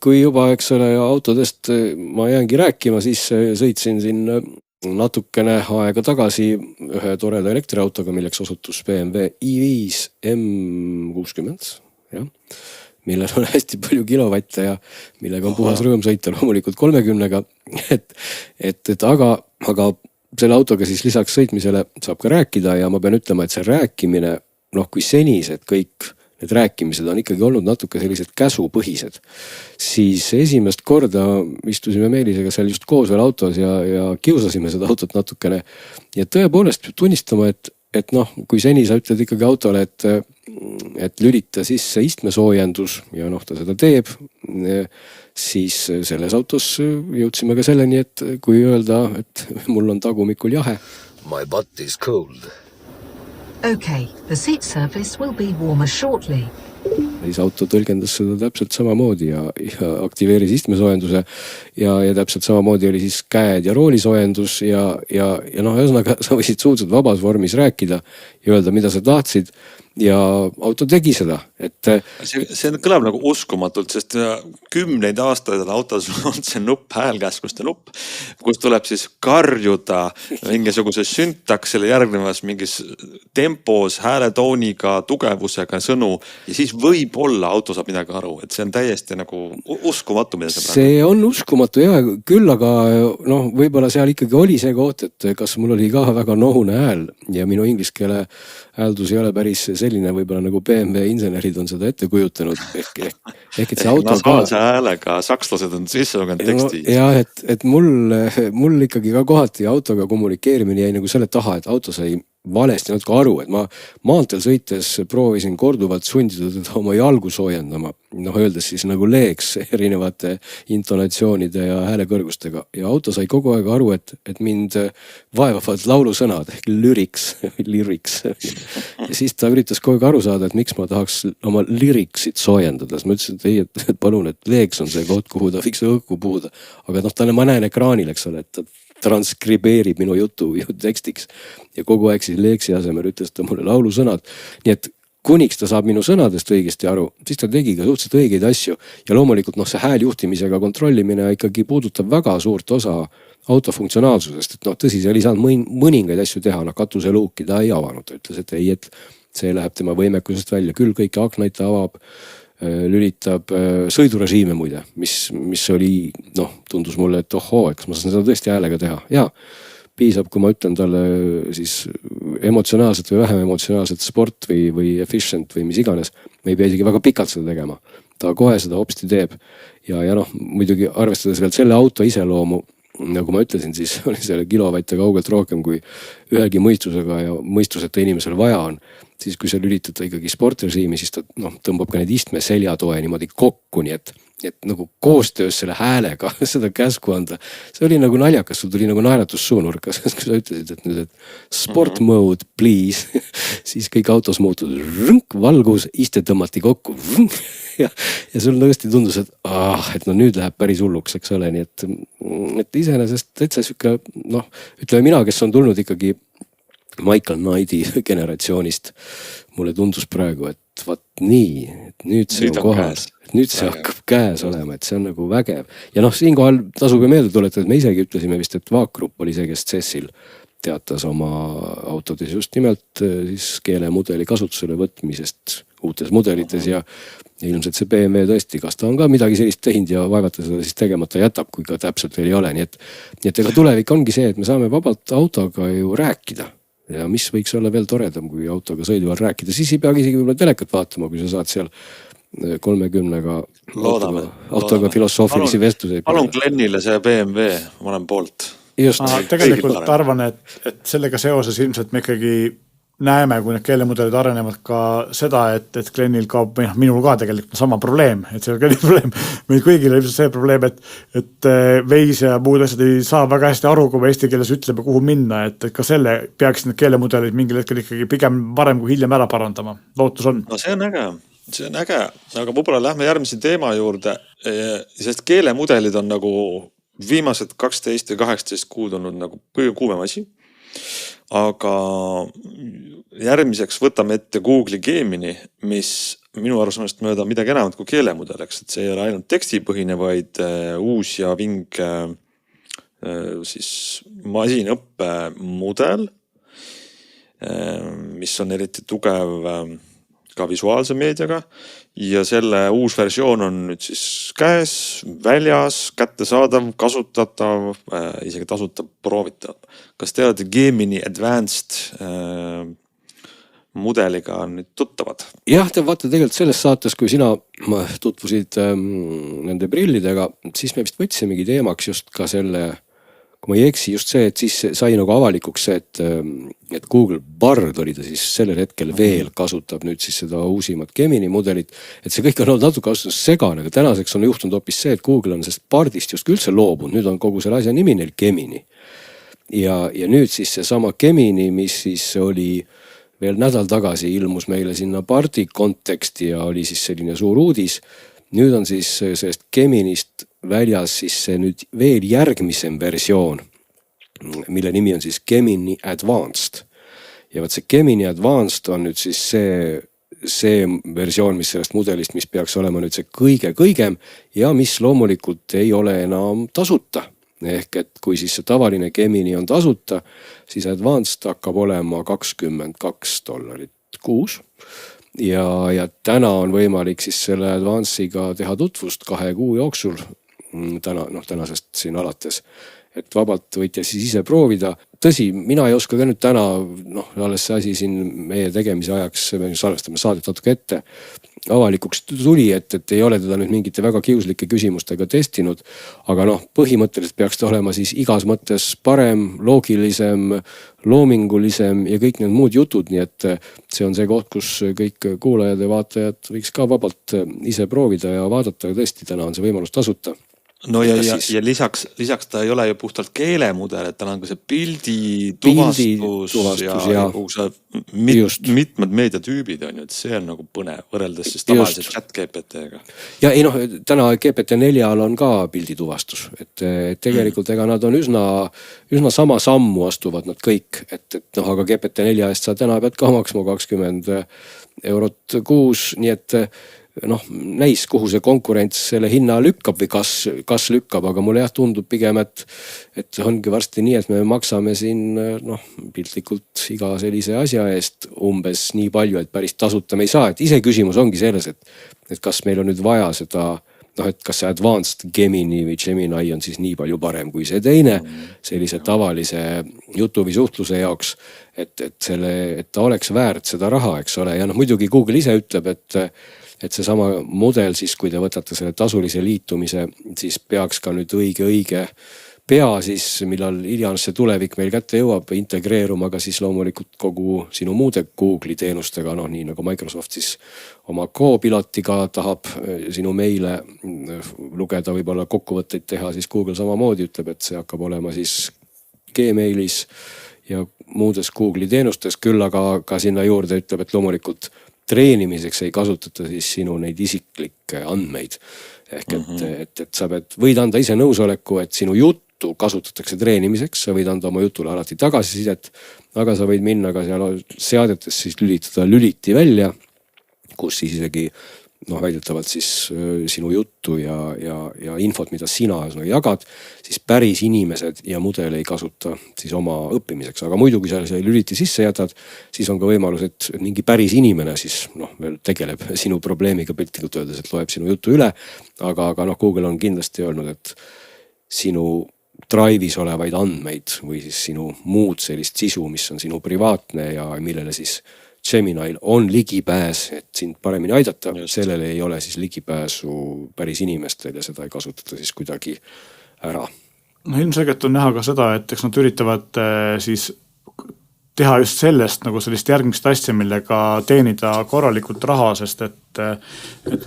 kui juba, eks ole, autodest ma jäängi rääkima, siis sõitsin siin natukene aega tagasi ühe toreda elektriautoga, milleks osutus BMW i5 M60, jah, millel on hästi palju kilovatte ja millega on puhas rõõm sõita loomulikult 30-ga, aga selle autoga siis lisaks sõitmisele saab ka rääkida ja ma pean ütlema, et see rääkimine, noh, kui senised kõik need rääkimised on ikkagi olnud natuke sellised käsupõhised, siis esimest korda istusime Meelisega seal just koos veel autos ja kiusasime seda autot natukene ja tõepoolest tunnistama, et noh, kui seni sa ütled ikkagi autole, et lülita sisse istmesoojendus ja noh, ta seda teeb, siis selles autos jõudsime ka selleni, et kui öelda, et mul on tagumikul jahe. My butt is cold. Okay, the seat surface will be warmer shortly. Siis auto tõlgendas seda täpselt samamoodi ja aktiveeris istmesoojenduse ja täpselt samamoodi oli siis käed ja roolisoojendus ja noh, ühesõnaga sa võisid suhteliselt vabas vormis rääkida ja öelda, mida sa tahtsid ja auto tegi seda, et see kõlab nagu uskumatult, sest 10 aastaid autos on see nupp, häälkäskuste nupp, kus tuleb siis karjuda mingisuguse syntaksile järgnevas mingis tempos, hääletooniga, tugevusega sõnu ja siis võib-olla auto saab midagi aru, et see on täiesti nagu uskumatu, mida see on uskumatu ja küll, aga noh, võib-olla seal ikkagi oli see koht, et kas mul oli ka väga nohune hääl ja minu inglise keele hääldus ei ole päris selline võib-olla nagu BMW insenerid on seda ette kujutanud ehk et see auto nasaalse häälega sakslased on sisse lugenud teksti. Ja, et mul ikkagi ka kohati autoga kommunikeerimine jäi nagu selle taha, et auto sai valesti natuke aru, et ma maanteel sõites proovisin korduvalt sundida teda oma jalgu soojendama, noh öeldes siis nagu leeks erinevate intonatsioonide ja häälekõrgustega ja auto sai kogu aeg aru, et mind vaevavad laulusõnad ehk lyrics ja siis ta üritas kogu aeg aru saada, et miks ma tahaks oma lyricsit soojendada, siis ma ütlesin, et ei, et palun, et leeks on see koht, kuhu ta võiks õhku puhuda, aga noh, talle ma näen ekraanil, eks ole, et ta transkribeerib minu jutu tekstiks ja kogu aeg siis leeksi asemel ütles ta mulle laulusõnad. Nii et kuniks ta saab minu sõnadest õigesti aru, siis ta tegi ka suhteliselt õigeid asju ja loomulikult noh, see hääljuhtimisega kontrollimine ikkagi puudutab väga suurt osa auto funktsionaalsusest, et noh, tõsi, seal ei saanud mõningaid asju teha, noh, katuseluuki ta ei avanud, ta ütles, et ei, et see läheb tema võimekusest välja, küll kõiki aknaid ta avab, lülitab sõidurežiime muide, mis oli, noh, tundus mulle, et ohoo, kas ma saan seda tõesti häälega teha ja piisab, kui ma ütlen talle siis emotsionaalselt või vähem emotsionaalselt sport või efficient või mis iganes, me ei pea isegi väga pikalt seda tegema, ta kohe seda hopsti teeb ja noh, muidugi arvestades veel selle auto iseloomu, nagu ma ütlesin, siis oli selle kilovatte kaugelt rohkem kui ühelgi mõistusega ja mõistuseta inimesel vaja on, siis kui sa lülitad ta ikkagi sportrežiimi, siis ta noh, tõmbab ka need istme seljatoe niimoodi kokku, nii et nagu koostöös selle häälega seda käsku anda. See oli nagu naljakas, sul tuli nagu naeratus suunurkas, kui sa ütlesid, et nüüd, et sport mode, please, siis kõik autos muutud, valgus, iste tõmmati kokku ja sul tõesti tundus, et no nüüd läheb päris hulluks, eks ole, nii et iseenesest täitsa siuke, noh, ütleme mina, kes on tulnud ikkagi Michael Knighti generatsioonist, mulle tundus praegu, et vaat nii, et nüüd see on kohas, et nüüd see hakkab käes olema, et see on nagu vägev. Ja noh, siinkohal tasub ju meelde tuletada, et me isegi ütlesime vist, et Vaakgrupp oli see, kes CES-il teatas oma autodes just nimelt siis keelemudeli kasutusele võtmisest uutes mudelites ja ja ilmselt see BMW tõesti, kas ta on ka midagi sellist teinud ja vaevata seda siis tegemata jätab, kui ka täpselt veel ei ole, nii et ega tulevik ongi see, et me saame vabalt autoga ju rääkida ja mis võiks olla veel toredam, kui autoga sõiduval rääkida, siis ei peagi isegi võib-olla telekat vaatama, kui sa saad seal 30-ga autoga filosoofilisi vestluseid. Palun Glennile see BMW, ma olen poolt. Ma tegelikult arvan, et sellega seoses ilmselt me ikkagi näeme, kui need keelemudelid arenevad ka seda, et Glennil kaob, minul ka tegelikult sama probleem, et see on probleem. Meil kõigil on see probleem, et veis ja muud asjad ei saa väga hästi aru, kui eesti keeles ütleb, kuhu minna, et ka selle peaksid need keelemudelid mingil hetkel ikkagi pigem varem kui hiljem ära parandama. Lootus on. No see on äge, aga võib-olla lähme järgmise teema juurde, sest keelemudelid on nagu viimased 12 või 18 kuud olnud nagu kõige kuumem asi. Aga järgmiseks võtame ette Google'i Gemini, mis minu arustamist mööda midagi enamat kui keelemudeleks, et see ei ole ainult tekstipõhine, vaid uus ja vinge siis masinõppe mudel, mis on eriti tugev ka visuaalse meediaga ja selle uus versioon on nüüd siis käes, väljas, kättesaadav, kasutatav, isegi tasuta proovitav. Kas te olete Gemini Advanced mudeliga nüüd tuttavad? Jah, te vaata tegelikult selles saates, kui sina tutvusid nende prillidega, siis me vist võtsimegi teemaks just ka selle, kui ma ei eksi, just see, et siis sai nagu avalikuks see, et Google Bard oli ta siis sellel hetkel veel kasutab nüüd siis seda uusimat Gemini mudelit, et see kõik on olnud natuke ausalt segane, aga tänaseks on juhtunud hoopis see, et Google on sellest Bardist just üldse loobunud, nüüd on kogu selle asja nimi neil Gemini. Ja nüüd siis see sama Gemini, mis siis oli veel nädal tagasi ilmus meile sinna Bardi konteksti ja oli siis selline suur uudis, nüüd on siis sellest Geminist väljas siis see nüüd veel järgmisem versioon, mille nimi on siis Gemini Advanced. Ja võt see Gemini Advanced on nüüd siis see versioon, mis sellest mudelist, mis peaks olema nüüd see kõigem ja mis loomulikult ei ole enam tasuta. Ehk et kui siis see tavaline Gemini on tasuta, siis Advanced hakkab olema $22 kuus. Ja täna on võimalik siis selle Advance'iga teha tutvust 2 kuu jooksul, tänasest siin alates, et vabalt võite siis ise proovida. Tõsi, mina ei oska ka nüüd täna, alles see asi siin meie tegemise ajaks, me salvestame saadet natuke ette, avalikuks tuli, et ei ole teda nüüd mingite väga kiuslike küsimustega testinud, aga põhimõtteliselt peaks ta olema siis igas mõttes parem, loogilisem, loomingulisem ja kõik need muud jutud, nii et see on see koht, kus kõik kuulajad ja vaatajad võiks ka vabalt ise proovida ja vaadata, tõesti täna on see võimalus tasuta. No ja lisaks ta ei ole ju puhtalt keelemudel, et tal on ka see pildi tuvastus ja mitmed meediatüübid on ju, et see on nagu põnev võrreldes siis tavalise chat GPT-ga. Ja täna GPT-4-l on ka pildituvastus, et tegelikult ega nad on üsna sama sammu astuvad nad kõik, et aga GPT-4 eest sa täna pead ka maksma $20 kuus, nii et näis, kuhu see konkurents selle hinna lükkab või kas lükkab, aga mulle tundub pigem, et ongi varsti nii, et me maksame siin piltlikult iga sellise asja eest umbes nii palju, et päris tasuta me ei saa, et ise küsimus ongi selles, et kas meil on nüüd vaja seda, et kas see Advanced Gemini või Gemini on siis nii palju parem kui see teine sellise tavalise jutu või suhtluse jaoks, et ta oleks väärt seda raha, eks ole, ja muidugi Google ise ütleb, et see sama mudel siis, kui te võtate selle tasulise liitumise, siis peaks ka nüüd õige pea siis, millal hiljanes see tulevik meil kätte jõuab, integreeruma ka siis loomulikult kogu sinu muude Google'i teenustega, nii nagu Microsoft siis oma Copilotiga tahab sinu meile lugeda, võib-olla kokkuvõtteid teha, siis Google samamoodi ütleb, et see hakkab olema siis Gmailis ja muudes Google'i teenustes, küll aga ka sinna juurde ütleb, et loomulikult treenimiseks ei kasutata siis sinu neid isiklikke andmeid. Ehk et sa võid anda ise nõusoleku, et sinu juttu kasutatakse treenimiseks, sa võid anda oma jutule alati tagasisidet, aga sa võid minna ka seal seadetes siis lülitada lüliti välja, kus siis isegi noh, väidetavalt siis sinu juttu ja infot, mida sina jagad, siis päris inimesed ja mudel ei kasuta siis oma õppimiseks. Aga muidu, kui sa lüliti sisse jätad, siis on ka võimalus, et mingi päris inimene siis veel tegeleb sinu probleemiga piltlikult öeldes, et loeb sinu juttu üle. Aga Google on kindlasti öelnud, et sinu Drive'is olevaid andmeid või siis sinu muud sellist sisu, mis on sinu privaatne ja millele siis Gemini'l on ligipääs, et sind paremini aidata, sellele ei ole siis ligipääsu päris inimestel ja seda ei kasutata siis kuidagi ära. No ilmselgelt on näha ka seda, et eks nad üritavad siis teha just sellest nagu sellist järgmist asja, millega teenida korralikult raha, sest et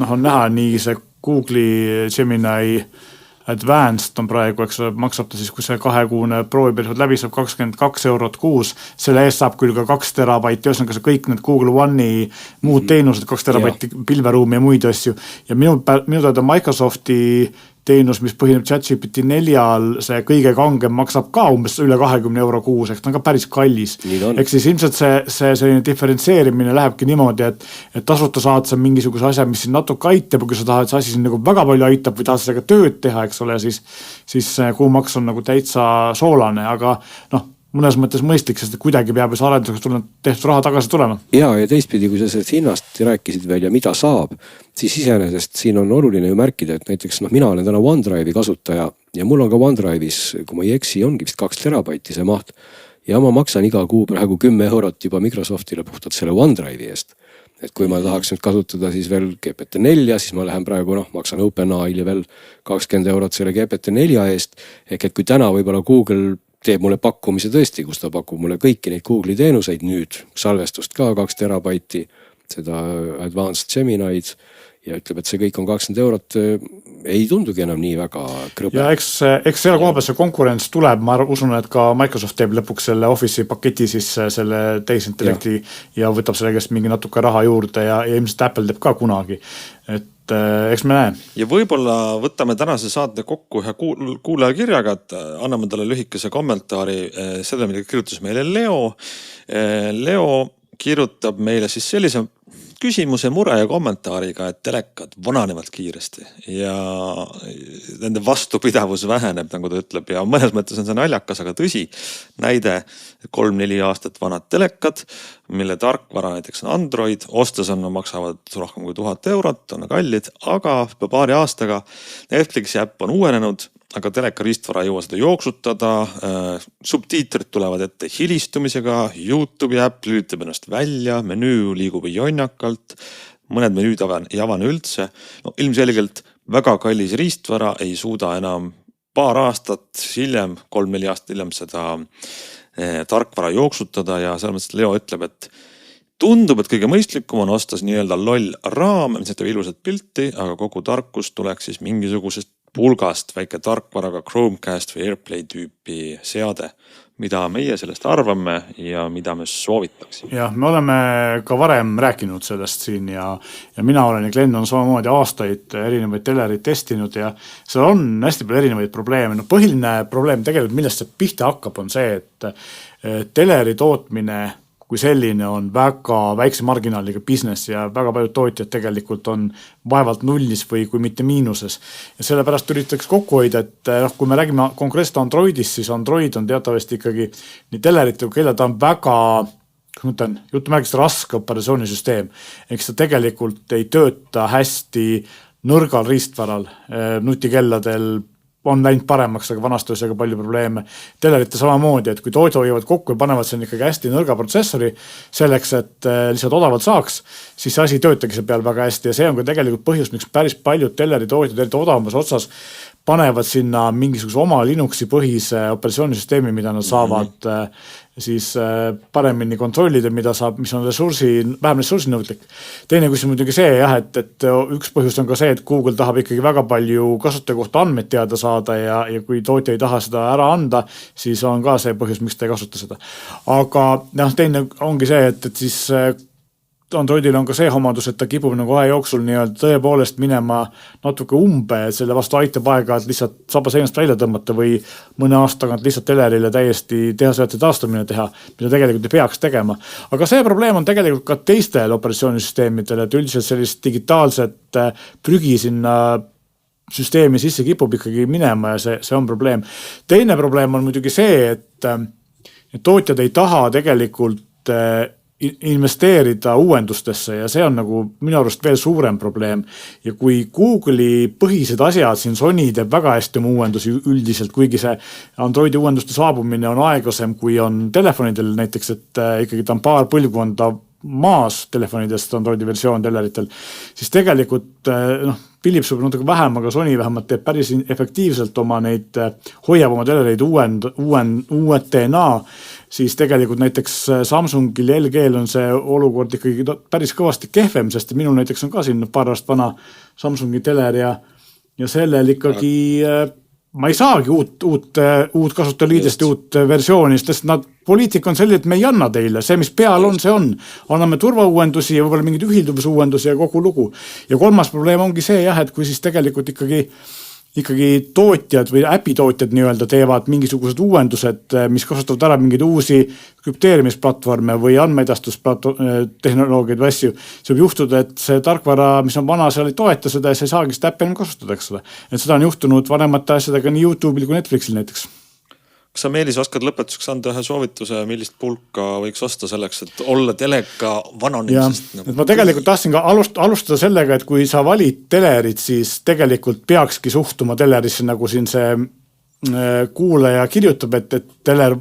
on näha nii see Google'i Gemini Advanced on praegu, eks maksab ta siis, kui see 2-kuune prooviperiood läbi saab 22 eurot kuus, selle eest saab küll ka 2 terabaiti, ühesõnaga see kõik need Google One'i muud teenused, 2 terabaiti pilveruumi ja muid asju. Ja minu teada Microsofti teenus, mis põhineb ChatGPT 4-l, see kõige kangem maksab ka umbes üle 20 euro kuus, ehk ta on ka päris kallis. Ehk siis ilmselt see selline diferentseerimine lähebki niimoodi, et tasuta saad sa mingisuguse asja, mis siin natuke aitab, kui sa tahad, see asi siin nagu väga palju aitab või tahad sellega tööd teha, eks ole, siis kuumaks on nagu täitsa soolane, aga mõnes mõttes mõistlik, sest kuidagi peab see arenduseks tehtud raha tagasi tulema. Ja teistpidi, kui sa sellest hinnast rääkisid veel ja mida saab, siis iseenesest siin on oluline ju märkida, et näiteks mina olen täna OneDrive'i kasutaja ja mul on ka OneDrive'is, kui ma ei eksi, ongi vist 2 terabaiti see maht ja ma maksan iga kuu praegu 10 eurot juba Microsoftile puhtalt selle OneDrive'i eest. Et kui ma tahaks nüüd kasutada siis veel GPT-4, siis ma lähen praegu, maksan OpenAI-le veel 20 eurot selle GPT-4 eest, ehk et kui täna võib-olla Google teeb mulle pakkumise tõesti, kus ta pakub mulle kõiki neid Google'i teenuseid nüüd, salvestust ka 2 terabaiti, seda Advanced Gemini'd ja ütleb, et see kõik on 20 eurot, ei tundugi enam nii väga krõbe. Ja eks selle koha peal see konkurents tuleb, ma usun, et ka Microsoft teeb lõpuks selle Office'i paketi siis selle tehisintellekti ja võtab selle käest mingi natuke raha juurde ja ilmselt Apple teeb ka kunagi. Et eks me näe. Ja võib-olla võtame tänase saate kokku ühe kuulaja kirjaga, et anname talle lühikese kommentaari selle, mida kirjutas meile Leo. Leo kirjutab meile siis sellise küsimuse, mure ja kommentaariga, et telekad vananevad kiiresti ja nende vastupidavus väheneb, nagu ta ütleb, ja mõnes mõttes on see naljakas, aga tõsi, näide 3-4 aastat vanad telekad, mille tarkvara näiteks on Android, ostes on, maksavad rohkem kui 1000 eurot, on kallid, aga paari aastaga Netflixi äpp on uuenenud, aga teleka riistvara ei jõua seda jooksutada, subtiitrid tulevad ette hilistumisega, YouTube'i äpp lülitab ennast välja, menüü liigub jonnakalt, mõned menüüd ei avane üldse. Ilmselgelt väga kallis riistvara ei suuda enam paar aastat hiljem, 3-4 aastat hiljem seda tarkvara jooksutada ja selles mõttes Leo ütleb, et tundub, et kõige mõistlikum on ostas nii-öelda loll raam, mis näitab ilusat pilti, aga kogu tarkus tuleks siis mingisugusest pulgast väike tarkvaraga Chromecast või AirPlay tüüpi seade, mida meie sellest arvame ja mida me soovitaksime. Jah, me oleme ka varem rääkinud sellest siin ja mina olen ja Glenn on samamoodi aastaid erinevaid telereid testinud ja seal on hästi palju erinevaid probleeme. Põhiline probleem tegelikult, millest see pihta hakkab, on see, et teleri tootmine kui selline on väga väikse marginaaliga business ja väga paljud tootjad tegelikult on vaevalt nullis või kui mitte miinuses. Ja sellepärast üritaks kokku hoida, et kui me räägime konkreetselt Androidist, siis Android on teatavasti ikkagi nii telerite, kelle ta on väga, jutumärgist raske operatsioonisüsteem. Eks ta tegelikult ei tööta hästi nõrgal riistvaral, nutikelladel on läinud paremaks, aga vanasti oli väga palju probleeme. Telerite samamoodi, et kui toidu hoiavad kokku ja panevad selle ikkagi hästi nõrga protsessori selleks, et lihtsalt odavalt saaks, siis see asi töötagi seal peal väga hästi ja see on ka tegelikult põhjus, miks päris paljud teleritootjad, eriti odavamas otsas, panevad sinna mingisuguse oma Linuxi põhise operatsioonisüsteemi, mida nad saavad siis paremini kontrollida, mida saab, mis on vähem ressursinõudlik. Teine küsimus muidugi see, et üks põhjus on ka see, et Google tahab ikkagi väga palju kasutaja kohta andmeid teada saada ja kui tootja ei taha seda ära anda, siis on ka see põhjus, miks ta ei kasuta seda. Aga teine ongi see, et siis Androidil on ka see omadus, et ta kipub nagu aja jooksul nii-öelda tõepoolest minema natuke umbe, et selle vastu aitab aega-, et lihtsalt saba seinast välja tõmmata või mõne aasta tagant lihtsalt telerile täiesti tehasõjate taastumine teha, mida tegelikult ei peaks tegema. Aga see probleem on tegelikult ka teistel operatsioonisüsteemidel, et üldiselt sellist digitaalset prügi sinna süsteemi sisse kipub ikkagi minema ja see on probleem. Teine probleem on muidugi see, et tootjad ei taha tegelikult investeerida uuendustesse ja see on nagu minu arust veel suurem probleem. Ja kui Google'i põhised asjad, siin Sony teeb väga hästi oma uuendusi üldiselt, kuigi see Androidi uuenduste saabumine on aeglasem, kui on telefonidel näiteks, et ikkagi ta on paar põlvkonda maas telefonidest Androidi versioon teleritel, siis tegelikult Philips võib natuke vähem, aga Sony vähemalt teeb päris efektiivselt oma neid, hoiab oma telereid uuetena, siis tegelikult näiteks Samsungil ja LG-l on see olukord ikkagi päris kõvasti kehvem, sest minul näiteks on ka siin paar aastat vana Samsungi teler ja sellel ikkagi ma ei saagi uut kasutajaliidest, uut versioonist, sest poliitika on selline, et me ei anna teile. See, mis peal on, see on. Anname turvauuendusi ja võib-olla mingid ühilduvisuuendusi ja kogu lugu. Ja kolmas probleem ongi see, et kui siis tegelikult ikkagi tootjad või äpitootjad nii-öelda teevad mingisugused uuendused, mis kasutavad ära mingeid uusi krüpteerimisplatvorme või andmeedastustehnoloogiaid või asju. See võib juhtuda, et see tarkvara, mis on vana, seal ei toeta seda ja see ei saagi seda äppi enam kasutada, eks ole. Et seda on juhtunud vanemate asjadega nii YouTube'il kui Netflixil näiteks. Kas sa, Meelis, oskad lõpetuseks anda ühe soovituse, millist pulka võiks osta selleks, et olla teleka vananemisest? Ma tegelikult tahtsin ka alustada sellega, et kui sa valid telerit, siis tegelikult peakski suhtuma telerisse, nagu siin see kuulaja kirjutab, et teler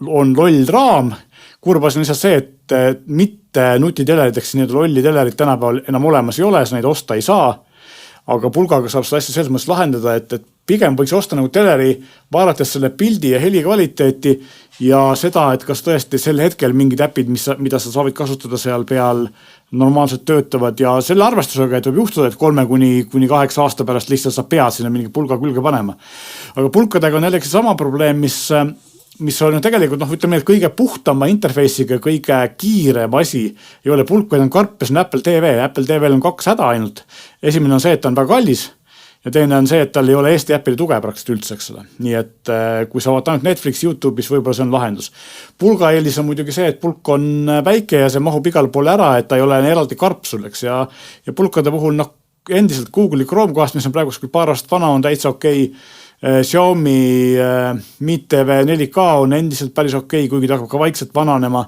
on loll raam. Kurbas on lihtsalt see, et mitte nutiteleriteks nii lolli telerit tänapäeval enam olemas ei ole, neid osta ei saa. Aga pulgaga saab seda asja selles mõttes lahendada, et pigem võiks osta nagu teleri, vaadates selle pildi ja heli kvaliteeti ja seda, et kas tõesti sel hetkel mingid äpid, mida sa saavid kasutada seal peal, normaalselt töötavad ja selle arvestusega, et võib juhtuda, et 3 kuni 8 aasta pärast lihtsalt sa pead sinna mingi pulga külge panema. Aga pulkadega on jällegi sama probleem, mis on tegelikult, ütleme, et kõige puhtama interface'iga, kõige kiirem asi ei ole pulk, vaid on karp ja see on Apple TV. Apple TV-l on 2 häda ainult. Esimene on see, et ta on väga kallis ja teine on see, et tal ei ole Eesti äpile tuge praktiliselt üldse, eks ole. Nii et kui sa vaatad ainult Netflix, YouTube'is, võib-olla see on lahendus. Pulga eelis on muidugi see, et pulk on väike ja see mahub igal pool ära, et ta ei ole eraldi karp sul, eks. Ja pulkade puhul, endiselt Google'i Chromecast, mis on praegu paar aastat vana, on täitsa okei. Xiaomi Meet TV 4K on endiselt päris okei, kuigi ta hakkab ka vaikselt vananema.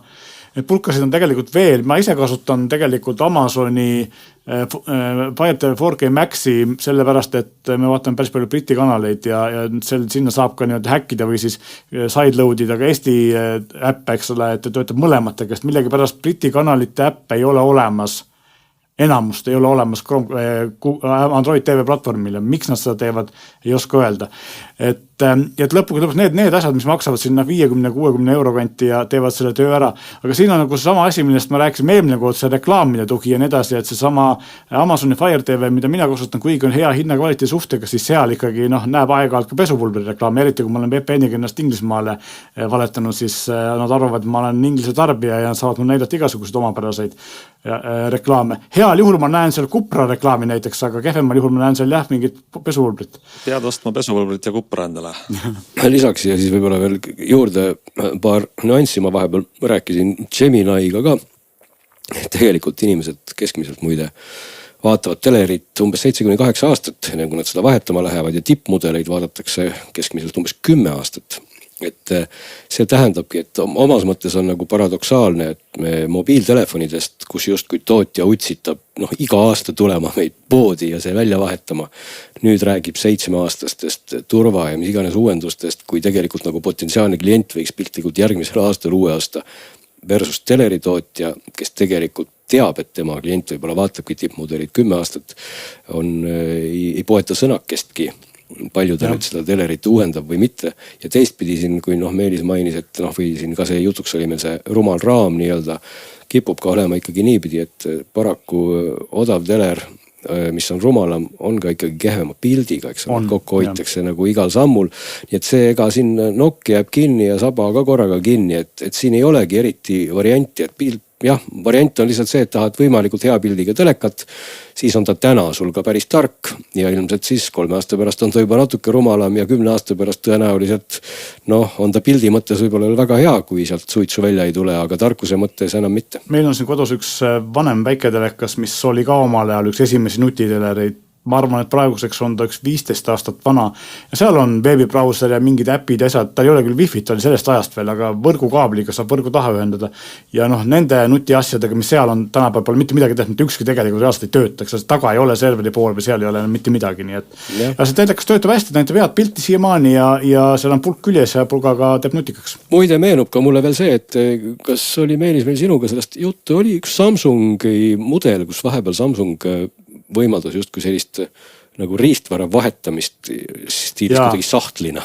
Pulkasid on tegelikult veel, ma ise kasutan tegelikult Amazoni Fire TV 4K Maxi sellepärast, et me vaatame päris palju Briti kanaleid ja sinna saab ka nii-öelda häkkida või siis sideloadida ka Eesti äppe, eks ole, et töötab mõlematega, sest millegi pärast Briti kanalite äppe ei ole olemas. Enamust ei ole olemas Android TV platvormile. Miks nad seda teevad, ei oska öelda. Et lõpuks need asjad, mis maksavad sinna 50-60 euro kanti ja teevad selle töö ära. Aga siin on nagu sama asi, millest ma rääkisin eelmine kord, see reklaamide tugi ja nii edasi, et see sama Amazoni Fire TV, mida mina kasutan, kuigi on hea hinnakvaliteedi suhtega, siis seal ikkagi näeb aeg-ajalt ka pesupulbri reklaami, eriti kui ma olen VPN-iga ennast Inglismaale valetanud, siis nad arvavad, et ma olen inglise tarbija ja nad saavad mul näidata igasuguseid omapäraseid reklaame. Heal juhul ma näen seal Kupra reklaami näiteks, aga kehvemal juhul ma näen seal mingit pesupulbrit. Pead ostma pesupulbrit ja Kupra endale. Lisaks ja siis võib-olla veel juurde paar nüanssi, ma vahepeal rääkisin Geminiga ka. Tegelikult inimesed keskmiselt muide vaatavad telerit umbes 7-8 aastat, enne kui nad seda vahetama lähevad ja tippmudeleid vaadatakse keskmiselt umbes 10 aastat. Et see tähendabki, et omas mõttes on nagu paradoksaalne, et me mobiiltelefonidest, kus justkui tootja utsitab iga aasta tulema meid poodi ja see välja vahetama. Nüüd räägib 7-aastastest turva ja mis iganes uuendustest, kui tegelikult nagu potentsiaalne klient võiks piltlikult järgmisel aastal uue aasta versus teleritootja, kes tegelikult teab, et tema klient võib-olla vaatabki tippmudelid 10 aastat, ei poeta sõnakestki. Palju ta nüüd seda telerit uuendab või mitte. Ja teistpidi siin, kui Meelis mainis, et või siin ka see jutuks oli meil see rumal raam nii-öelda, kipub ka olema ikkagi niipidi, et paraku odav teler, mis on rumalam, on ka ikkagi kehvema pildiga, eks kokku hoitakse nagu igal sammul. Nii et see ega siin nokk jääb kinni ja saba ka korraga kinni, et siin ei olegi eriti varianti, et jah, variant on lihtsalt see, et tahad võimalikult hea pildiga telekat, siis on ta täna sul ka päris tark ja ilmselt siis 3 aasta pärast on ta juba natuke rumalam ja 10 aasta pärast tõenäoliselt on ta pildi mõttes võib-olla väga hea, kui sealt suitsu välja ei tule, aga tarkuse mõttes enam mitte. Meil on siin kodus üks vanem väiketelekas, mis oli ka omal ajal üks esimesi nutitelereid. Ma arvan, et praeguseks on ta üks 15 aastat vana ja seal on veebibrauser ja mingid äpid ja asjad, ta ei ole küll wifi, ta oli sellest ajast veel, aga võrgukaabliga saab võrgu taha ühendada. Ja nende nutiasjadega, mis seal on tänapäeval pole mitte midagi tehtud, ükski tegelikult reaalselt ei töötaks, sest taga ei ole serveri pool või seal ei ole mitte midagi, nii et ja see telekas töötab hästi, näitab head pilti siiamaani ja seal on pulk küljes ja pulgaga teeb nutikaks. Muide meenub ka mulle veel see, et kas oli Meelis meil sinuga sellest juttu, oli üks Samsungi mudel, kus vahepeal Samsung võimaldas justkui sellist nagu riistvara vahetamist stiilis kuidagi sahtlina.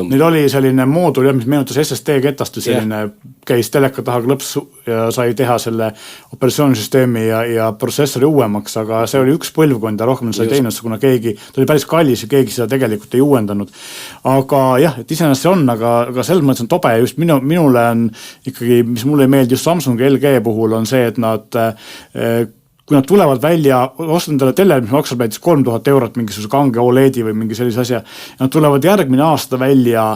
Neil oli selline moodul, mis meenutas SSD ketast, selline käis teleka taha klõps ja sai teha selle operatsioonisüsteemi ja protsessori uuemaks, aga see oli üks põlvkond ja rohkem sai teinud, kuna keegi, ta oli päris kallis ja keegi seda tegelikult ei uuendanud. Aga jah, et iseenesest see on, aga selles mõttes on tobe just minule on ikkagi, mis mulle ei meeldi just Samsungi LG puhul on see, et nad kui nad tulevad välja, ostan talle teller, mis maksab näiteks 3000 eurot mingisuguse kange OLED-i või mingi sellise asja. Nad tulevad järgmine aasta välja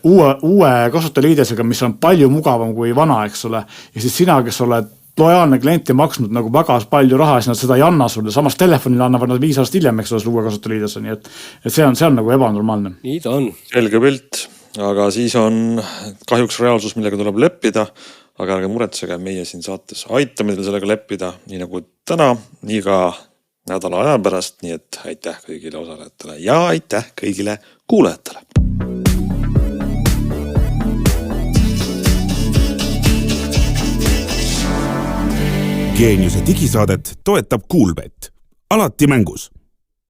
uue kasutajaliidesega, mis on palju mugavam kui vana, eks ole. Ja siis sina, kes oled lojaalne klient ja maksnud nagu väga palju raha, siis nad seda ei anna sulle. Samas telefonile annavad nad 5 aastat hiljem, eks ole, uue kasutajaliidese. Nii et see on nagu ebanormaalne. Nii ta on. Selge pilt, aga siis on kahjuks reaalsus, millega tuleb leppida. Aga ärge muretsege, meie siin saates aitame teil sellega leppida, nii nagu täna, nii ka nädala aja pärast, nii et aitäh kõigile osalejatele ja aitäh kõigile kuulajatele. Geeniuse digisaadet toetab Kuulbet. Alati mängus.